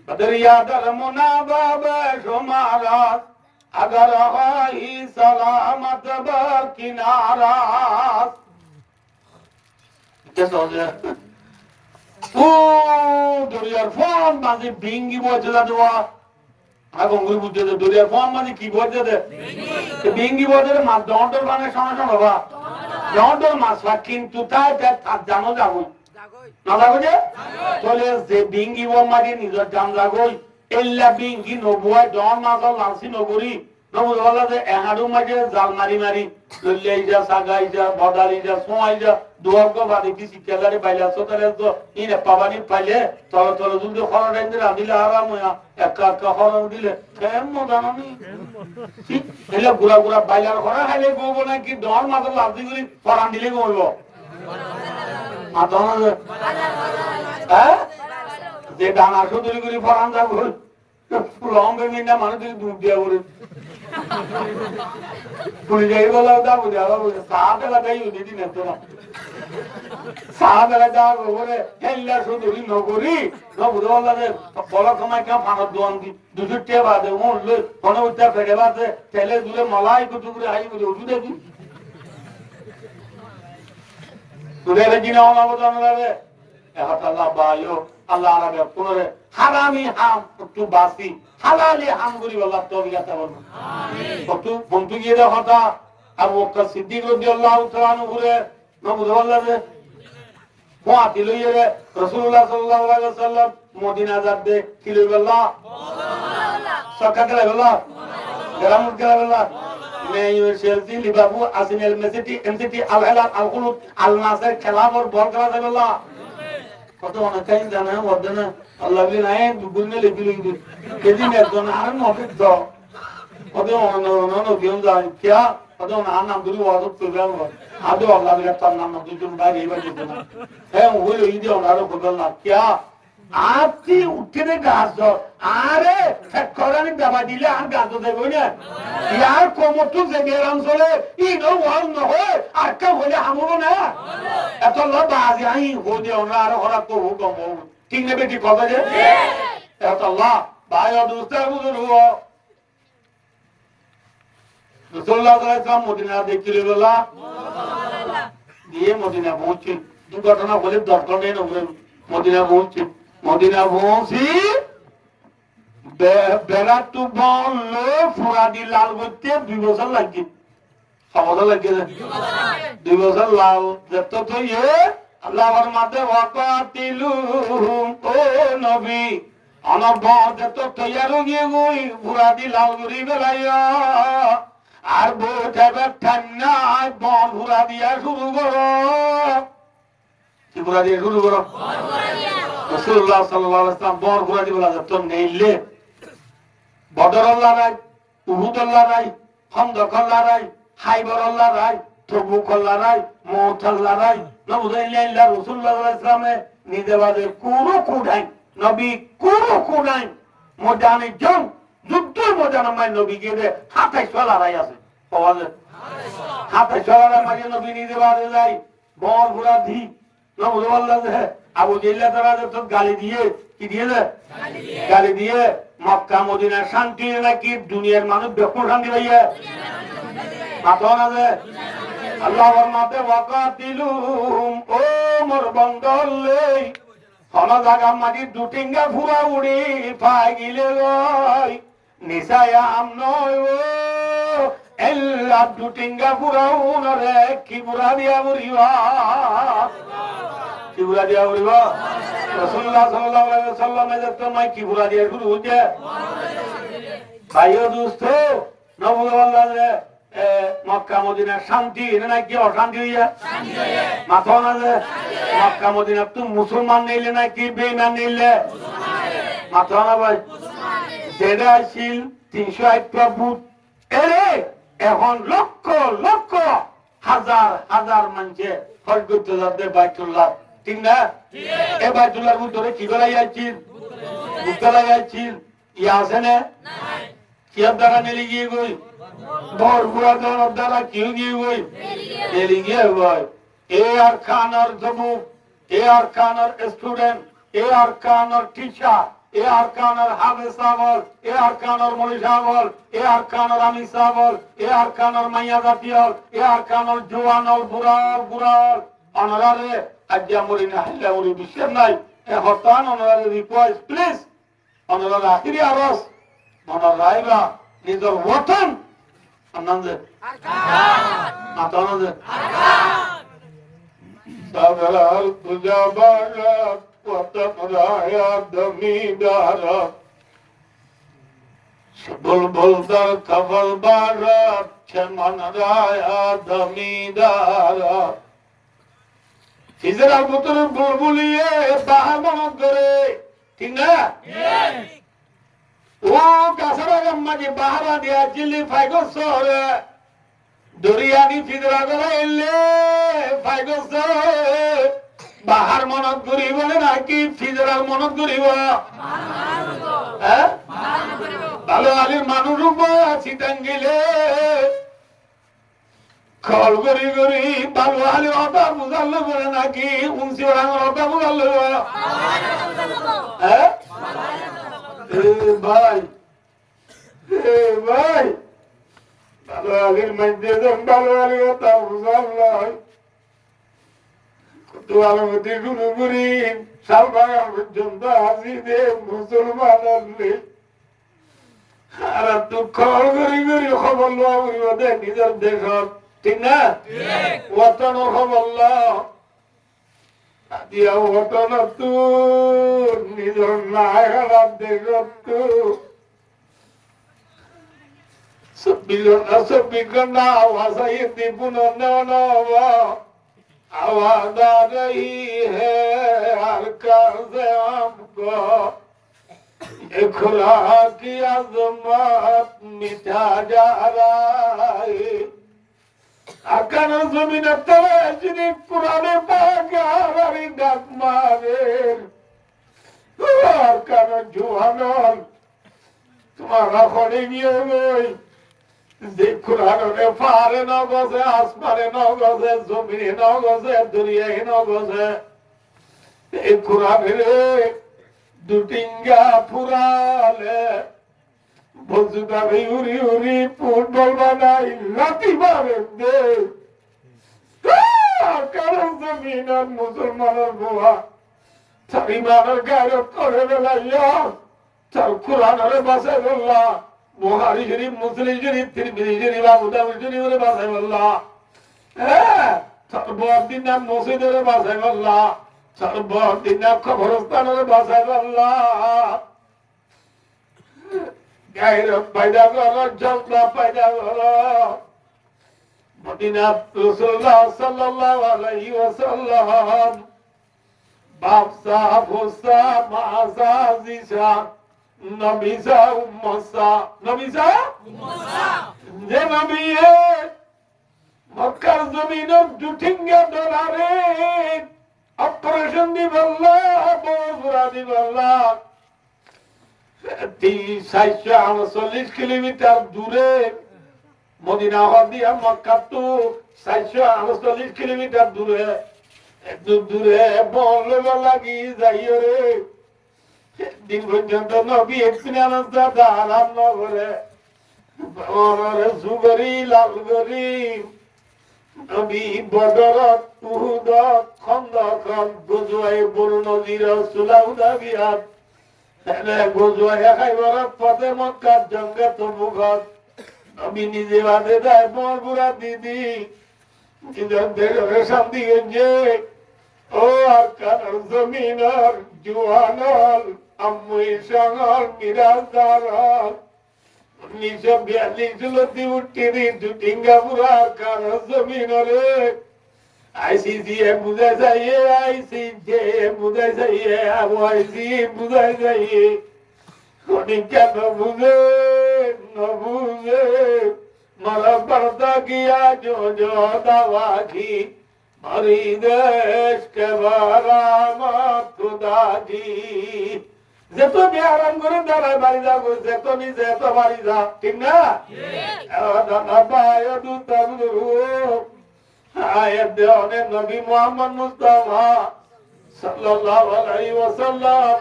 [SPEAKER 1] बदरिया दर मुनाबाब शुमारा अगर हाई सलामत बर किनारा कैसा हो गया ओ दरिया फोन बाजी बिंगी बोझला दुआ আগঙ্গুল বুঝতে দে দরিয়ার ফর্ম মানে কি বলতে দে বিঙ্গি বলতে মাছ দন্ডর মানে শোনা বাবা দন্ডর মাছ কিন্তু তাই জানো যাবো না যাবো যে চলে যে বিঙ্গি ও মারি নিজের জান যাগই এল্লা বিঙ্গি নবুয় দন মাছ লাসি নগরি নবু বলা যে এহাডু মাঝে জাল মারি মারি লইলাই যা সাগাই যা বদালি যা সোয়াই যা দুয়াগ বাদে কি শিকালারে বাইলা সতালে তো ইনে পাবানি পাইলে তল তল যদি খরণ দেন রাদিলে আরাম হয়া একা একা খরণ দিলে কেমন জানি ঠিক এলা গুড়া গুড়া বাইলার খরা খাইলে গোব না কি দন মাছ লাসি করি ফরান দিলে গোব মাতন হ্যাঁ যে দানা সুদরি করি ফরান যা গোল লম্বে মিনা মানুষ দুধ দিয়া করে পুলি যাই বলা দা বুঝা বাবা সাহাবেলা যাই উনি নেত না সাহাবেলা যা করে হেল্লা সুদরি নগরি নবুদ বলা যে বলা সময় কেন ফানদ দোয়ান দি দুধ টে বাদে ওন লই কোন উঠা ফেরে বাদে তেলে দুলে মলাই কুটু করে হাই করে উঠু দেখি তুলে জিনা ওনা বদন লাগে এহাত আল্লাহ বায়ো আল্লাহ আরাবে পুনরে হারামি হাম একটু বাসি হালালি হাম করি বলা তবিয়াতা বল আমিন কত বন্ধু গিয়ে কথা আবু বকর সিদ্দিক রাদিয়াল্লাহু তাআলা আনহুরে নবুদ বললা যে ওয়াতি লইয়ে রাসূলুল্লাহ সাল্লাল্লাহু আলাইহি ওয়াসাল্লাম মদিনা যাবে কি লই বললা সুবহানাল্লাহ সাকাত লই বললা গ্রাম গলা বললা मैं यूनिवर्सिटी लिबाबू आसिनेल मेसिटी एमसिटी আল হিলাল আল কুলুব আল নাসর খেলাফর বল খেলা যাবে বললা কত অনেক টাইম জানা ওদের না আল্লাহ বলি নাই গুগলে লিখি লিখি কেদিন একজন আর মফিক দাও ওদের অনন দিন যায় কিয়া ওদের নাম দুলি ওয়াজব প্রোগ্রাম হয় আদো আল্লাহ বলি তার নাম দুজন বাইরে এবার যেতে না হ্যাঁ ওই ইদি ওনারও বদল না কিয়া আপনি উঠে দে গাছ আরে করানি দাবা দিলে আর গাছ দেবো না ইয়ার কমতো জেগের অঞ্চলে ইনো ওয়াল নহয় আর কা হলে হামবো না এত লোক বাজে আই হদে ওনা আর ওরা তো হুকম ঠিক নেবে ঠিক কথা যে এত আল্লাহ ভাই দোস্ত বুঝুন রাসূলুল্লাহ সাল্লাল্লাহু আলাইহি ওয়াসাল্লাম মদিনা দেখিলে বলা দিয়ে মদিনা পৌঁছে দুর্ঘটনা বলে দরকার নেই না মদিনা পৌঁছে মদিনা পৌঁছি বেড়া তো বললো ফুরাদি লাল করতে 2 বছর লাগে সমাজা লাগে 2 বছর লাল যত তো আল্লাহর মাঝে ওয়াকাতিলুহুম ও নবী অনবর যত তৈয়ার গিয়ে গই ফুরাদি লাল করি বেলাইয়া আর বউটাবে ঠান্না বন ফুরা দিয়া শুরু করো কি ফুরা দিয়ে শুরু করো রাসূলুল্লাহ সাল্লাল্লাহু আলাইহি ওয়াসাল্লাম বর ঘুরা দিবলা যত নেইলে বদর লড়াই উহুদ লড়াই খন্দক লড়াই খাইবার লড়াই তবুক লড়াই মুত লড়াই নবুদাইল্লাহ রাসূলুল্লাহ সাল্লাল্লাহু আলাইহি ওয়াসাল্লামে নিজে বাদে কুরু কুডাই নবী কুরু কুডাই ময়দানে জং যুদ্ধের ময়দানে মাই নবী গিয়ে হাতে লড়াই আছে পাওয়া যায় হাতে লড়াই মাঝে নবী নিজে বাদে যাই বর ঘুরা দি নবুদাইল্লাহ আবু জাহল তারা যত গালি দিয়ে কি দিয়েছে গালি দিয়ে মক্কা মদিনা শান্তি নাকি দুনিয়ার মানুষ বেকুব শান্তি পাইয়ে মাথা না আল্লাহর মাতে ওয়াকাতিলুহুম ও মোর বন্দলে হলা জাগা মাঝি দুটিঙ্গা ফুরা উড়ি পাই গিলে গই নিশায়া আম নয় ও এল্লা দুটিঙ্গা ফুরা উনরে কি বুড়া দিয়া বুড়িবা কি বুড়া দিয়া বুড়িবা রাসূলুল্লাহ সাল্লাল্লাহু আলাইহি ওয়াসাল্লামে যে তোমায় কি বুড়া দিয়া শুরু হইছে ভাইও দোস্ত নবুল্লাহ মক্কা মদিনা শান্তি নাকি অশান্তি হইয়া মাথা না যে মক্কা মদিনা তুমি মুসলমান নিলে নাকি বেঈমান নিলে মাথা না ভাই যেটা ছিল 308টা বুথ এরে এখন লক্ষ লক্ষ হাজার হাজার মানুষে হজ করতে যাবে বাইতুল্লাহ ঠিক না এ বাইতুল্লাহর ভিতরে কি গলাই আইছিল বুত গলাই আইছিল ইয়া আছে না কি দ্বারা নেলি গিয়ে গই বড় বুড়া দ্বারা কি গিয়ে গই নেলি গিয়ে গই এ আর খান আর জবু এ আর খান আর স্টুডেন্ট এ আর খান আর টিচার এ আর খান আর হাফেজ সাবল এ আর খান আর মৌলভী সাবল এ আর খান আর আমির সাবল এ আর খান আর মাইয়া জাতীয়ল এ আর খান আর জোয়ানল বুড়াল বুড়াল অনারে আজ্ঞা মরি না হাল্লা মরি বিশ্বের নাই এ হতান অনারে রিকোয়েস্ট প্লিজ অনারে আখিরি আরস অনার রাইবা নিজের ওতন আনন্দে আনন্দে সাগরাল তুজাবারা ওতন রায়া দমিদারা বুলবুল দর কবল বারা চমন রায়া দমিদারা ফিজরাল বুতরে বুলবুলিয়ে বাহামন করে ঠিক না ও গাছরা গাম্মাজি বাহারা দিয়া চিল্লি ফাইগো শহরে দরিয়ানি ফিদরা করে এলে ফাইগো শহরে বাহার মনত করিব নাকি ফিদরার মনত করিব ভালো আলির মানুষ চিটাঙ্গিলে খল করি করি ভালো আলি অতা বুঝাল করে নাকি উনসি ওরাঙর অতা বুঝাল হ্যাঁ ভাই ভাই ভালো আলির মধ্যে ভালো আলি কথা বুঝাল নয় কত আলমতি শুরু করি সাল বাগান পর্যন্ত হাসি দে মুসলমান আসলে আর দুঃখ করি করি খবর লওয়া করিব দে নিজের দেশত ঠিক না ওতন খবর লও দিয়া ওতন তুর নিজের নাই খারাপ দেশত চব্বিশ ঘন্টা আওয়াজ আইতি পুনঃ आवाज आ रही है हर कार से हमको खुदा की अजमत मिटा जा रहा है अकन जमीन तले जिनी पुराने बागारी डाक मारे अकन जुहानन तुम्हारा खोली निये गई যে কুরআনে ফারে ন গজে আসমানে ন গজে জমিনে ন গজে দরিয়ায় ন গজে এই কুরআনের দুটিঙ্গা ফুরালে বজুদা উড়ি উড়ি ফুটবল বানাই লাতি মারে দে কারণ জমিনের মুসলমানের বুয়া তারিমানের গায়ত করে বেলাইয়া তার কুরআনের বাসে বললা বুখারী শরীফ মুসলিম শরীফ তিরমিজি শরীফ আবু দাউদ শরীফের বাসাই আল্লাহ সর্বদিন নাম মসজিদের বাসাই আল্লাহ সর্বদিন নাম কবরস্থানের বাসাই আল্লাহ গায়রত পয়দা করো জলদা পয়দা করো মদিনা রাসূলুল্লাহ সাল্লাল্লাহু আলাইহি ওয়াসাল্লাম বাপসা ফুসা মাসা জিসা নবিসা উম্মসা নবিসা উম্মসা যে নবিয়ে মক্কার জমিনের দুটিঙ্গা ডলারে অপারেশন দিবল্লা বড় দিবল্লা 440 কিলোমিটার দূরে মদিনা হদিয়া মক্কা তো 440 কিলোমিটার দূরে একটু দূরে বললে লাগি যাইও রে দিন পর্যন্ত নবী একদিন আরাম নগরে সুগরি লাল গরি নবী বদরত উহুদত খন্দকত গজওয়ায়ে বনু নযীর সুলাহুদাবিয়াত এনে গজওয়ায়ে খাইবরত পথে মক্কার জঙ্গে তবুকত নবী নিজে বাদে যায় বরগুড়া দিদি নিজের দেশে শান্তি গেছে ও আর কানার জমিনার জুয়ানল আম্মুই সাঙল মিরাজদারল 1942 লতি উঠি দুটিঙ্গাপুরা কানার জমিনরে আইসিসি বুঝাই যাইয়ে আইসিসি বুঝাই যাইয়ে আইসি বুঝাই যাইয়ে অনেক কেন বুঝে নবুঝে মারা পড়তা কিয়া জো দাওয়াজি মারি দেশ কে বারামত খুদাজি যেত বিহারাম করে দাঁড়ায় বাড়ি যাবো যেত নিজে এত বাড়ি যা ঠিক না দাদা ভাই আয়াত দেওয়ানে নবী মুহাম্মদ মুস্তাফা সাল্লাল্লাহু আলাইহি ওয়াসাল্লাম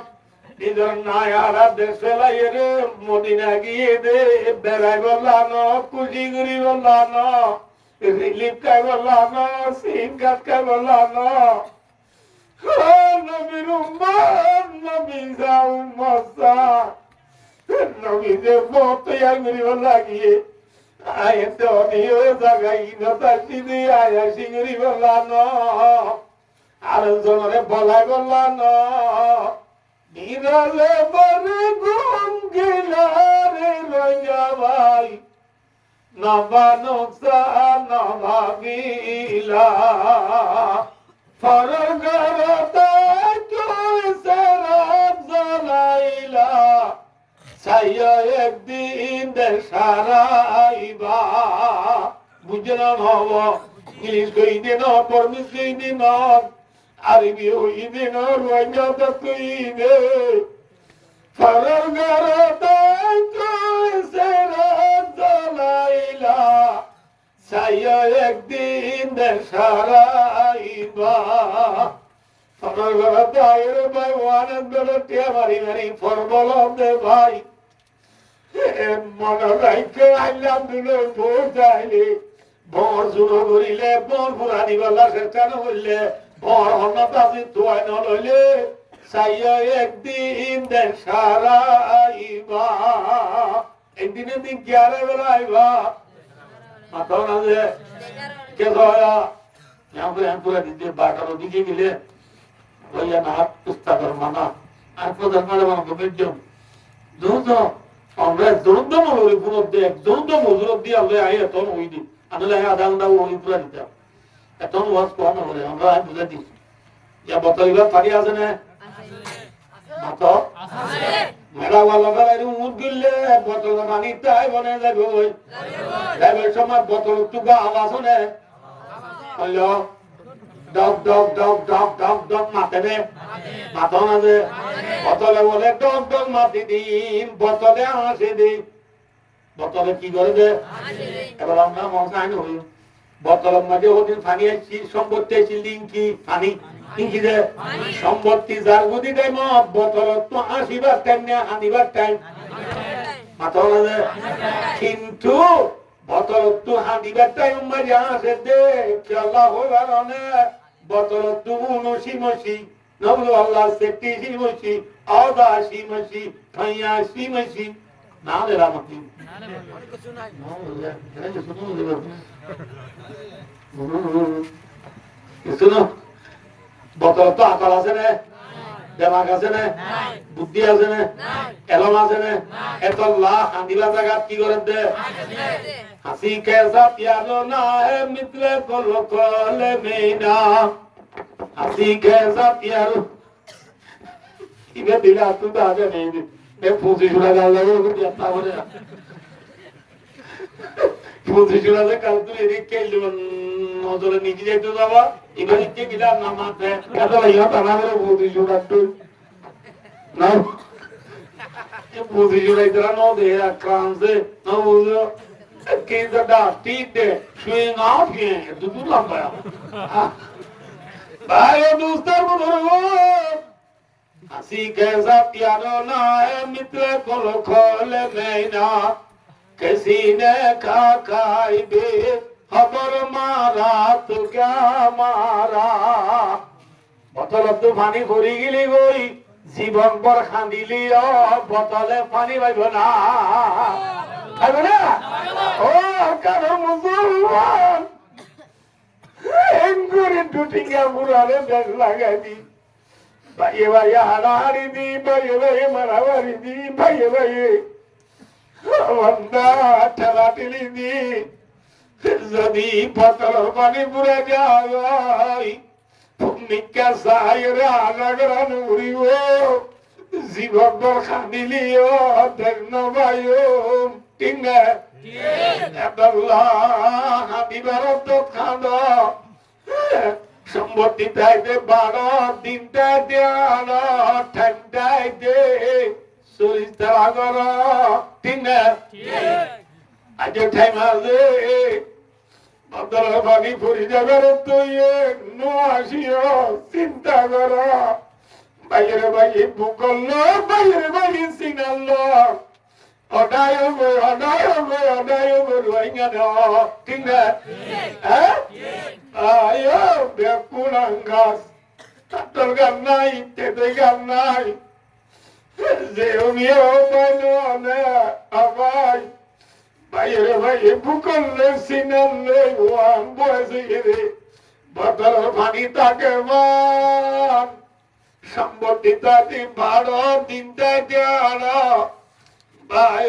[SPEAKER 1] নিজের নায়ারা দেশে লাইরে মদিনা গিয়ে দে বেড়াই বললানো খুশি করি বললানো রিলিফ খাই বললানো সিন কাট খাই বললানো নবীর উম্মত নবী যা উম্মত যা নবী যে বহুত তৈয়ার করি লাগিয়ে আয়াতে অনিও জায়গায় নতা সিদি আয়া সিঙ্গরি বললানো আর জনরে বলাই বললানো নিরালে বরে ঘুম গিলারে রইয়া ভাই নবানকসা নভাবিলা ফরগরতা কইছে রাত জ্বলাইলা ছাইয়া একদিন দেশারাইবা বুঝলাম হব ইংলিশ কইতে ন পরমিস কইতে ন আরবি হইতে ন রোজা কইতে ফরগরতা কইছে রাত জ্বলাইলা ছাইয়া একদিন দেশারাইবা ফরগরতা এর ভাই ওয়ানের দলটিয়া মারি মারি ফরবলম দে ভাই মনে রাখে আইলাম দিলে ভোর যাইলে ভোর শুরু করিলে ভোর পুরানি বেলা চেষ্টা নকরিলে ভোর অন্নতাজি তোয়াই নলইলে চাইয়া একদিন দেশারাইবা একদিনে দিন কিয়ারে বেলা আইবা মাথাও না যে কে ধরা পুরা দিতে বাটার দিকে গেলে ভইয়া না পুস্তকের মানা আর প্রধান মানে বেজম দুধ আমরা দুরন্ত মজুরি পুরো দেখ দুরন্ত মজুর দিয়ে আমরা আইয়া তখন ওই দিই আনলে আধা ঘন্টা ওই পুরা দিতাম এখন ওয়াজ কম হলে আমরা বুঝে দিই ইয়া বতলিবার পানি আছে না মাতো মেলাওয়ালা বেলায় উঠ গিলে বোতল পানি তাই বনে যাবে ওই যাবে সময় বোতল টুকা আওয়াজ শুনে হলো ডক ডক ডক ডক ডক ডক মাতে নে মাতো না যে বোতলে বলে ডক ডক মাতি দিন বোতলে আসে দি বোতলে কি করে দে এবার আমরা মশাই হই বোতলের মাঝে ওদিন পানি আসছি সম্পত্তি আসছি লিঙ্কি পানি লিঙ্কি দে সম্পত্তি যার গদি দেয় মত বোতল তো আসিবার টাইম না আনিবার টাইম মাতো না যে কিন্তু বোতল তো হাঁদিবার টাইম মাঝে আসে দে কি আল্লাহ হইবার অনেক বোতল তো উনসি মসি নবলু আল্লাহ সেটি সি মসি আওদা সি মসি খাইয়া সি মসি না রে রামতি শুনো বোতল তো আকাল আছে না দেমাগ আছে না বুদ্ধি আছে না এলম আছে না এতল্লাহ হাঁদিলা জায়গা কি করে দে হাসি कैसा प्यारो ना है मित्र कोल कोल मेना হাসি कैसा प्यारो इबे दिला तू तो आगे नहीं ए पूछी जुड़ा गाल लगे वो दिया बोले पूछी जुड़ा से कल तू ये के लोन नजर नीचे जाए तो जावा इबे के गिला ना माते कहता भैया तना मेरे पूछी जुड़ा तू ना ये पूछी जुड़ा इधर ना दे कान से ना वो Kinda da tite swing out here to do lamba. Bye doostar budurgo. Hasi kaisa pyaro na hai mitra kol khole maina. Kisi ne kha khai be খবর মারা তো ক্যা মারা বোতলত পানি ভরি গেলি গই জীবন পর খান্দিলি বোতলে পানি পাইব না খাইব না ও কারো মুসলমান এঙ্গুরি দুটিকা বুড়ারে বেশ লাগাইবি ভাইয়ে ভাইয়ে হাড়াহাড়ি দি ভাইয়ে ভাইয়ে মারামারি দি ভাইয়ে ভাইয়ে ঠেলা ঠেলি দি যদি বোতলের পানি পুরে যায় ভূমিকা সাহায্যে আনাগ্রান উড়িব জীবন খানিলিও ধন্য ভাই ঠিক না হানিবার তো খান সম্পত্তি তাইতে 12 দিনটা দেন ঠান্ডায় দে চল্লিশ টাকা কর ঠিক না আজ টাইম আছে বদল পানি ফুরি যাবার তুই আসিও চিন্তা কর বাইরে বাইরে বুকল বাইরে বাইরে সিনাল অডায় রোহিঙ্গা ঠিক না হ্যাঁ আয়ো বেকুলাঙ্গাস তার গান নাই তেতে গান নাই যে উমিও পাইল না আবাই বাইরে বাইরে বুকল সিনাল ওয়ান বয়সে গেলে বদল পানি তাকে মান সম্পত্তি তাকে 12 দিনটা দেওয়ার ভাই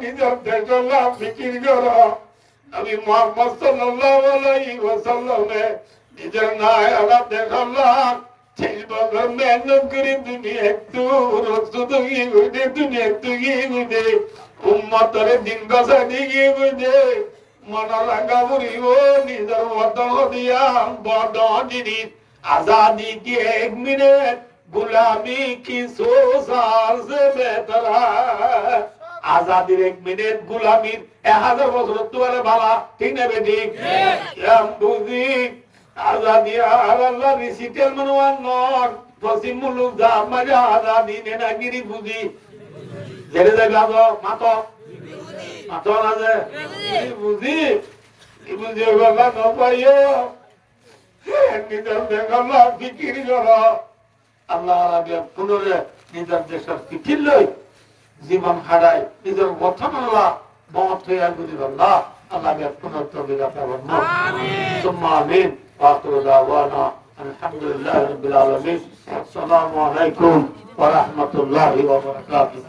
[SPEAKER 1] নিজের দেশলা ফিকির কর আমি মোহাম্মদ সাল্লাল্লাহু আলাইহি ওয়াসাল্লামে নিজের নায়রা দেশলাম 6 বছর মেহনত করে দুনিয়া একটু রসুদ গিয়ে গুদে দুনিয়া একটু গিয়ে গুদে উম্মতরে দিন গসা দিয়ে গুদে মন লাগা বুড়িব নিজের বদল দিয়া বদ জিনিস आजादी की 1 मिनट गुलामी की 100 साल से बेहतर है आजादी 1 मिनट गुलामी 1000 বছর তোমারে ভালো ঠিক না বেটি हम बुझी आजादी अल्लाह रिसिटेल मनवान नॉट पश्चिम मुलुक दा मजा आजादी ने ना गिरी बुझी जेरे जागा दो मातो मातो ना जे बुझी बुझी बाबा न पाइयो নিজের দেশাল্লাহ ফিকির করা আল্লাহ পুনরে নিজের দেশের ফিকির লই জীবন হারাই নিজের গঠন আল্লাহ মত হইয়া গুলির আল্লাহ আল্লাহ পুনর তবিরা পাবেন সুম্মা আমিন ওয়াকিরু দাওয়ানা আলহামদুলিল্লাহি রাব্বিল আলামিন আসসালামু আলাইকুম ওয়া রাহমাতুল্লাহি ওয়া বারাকাতুহু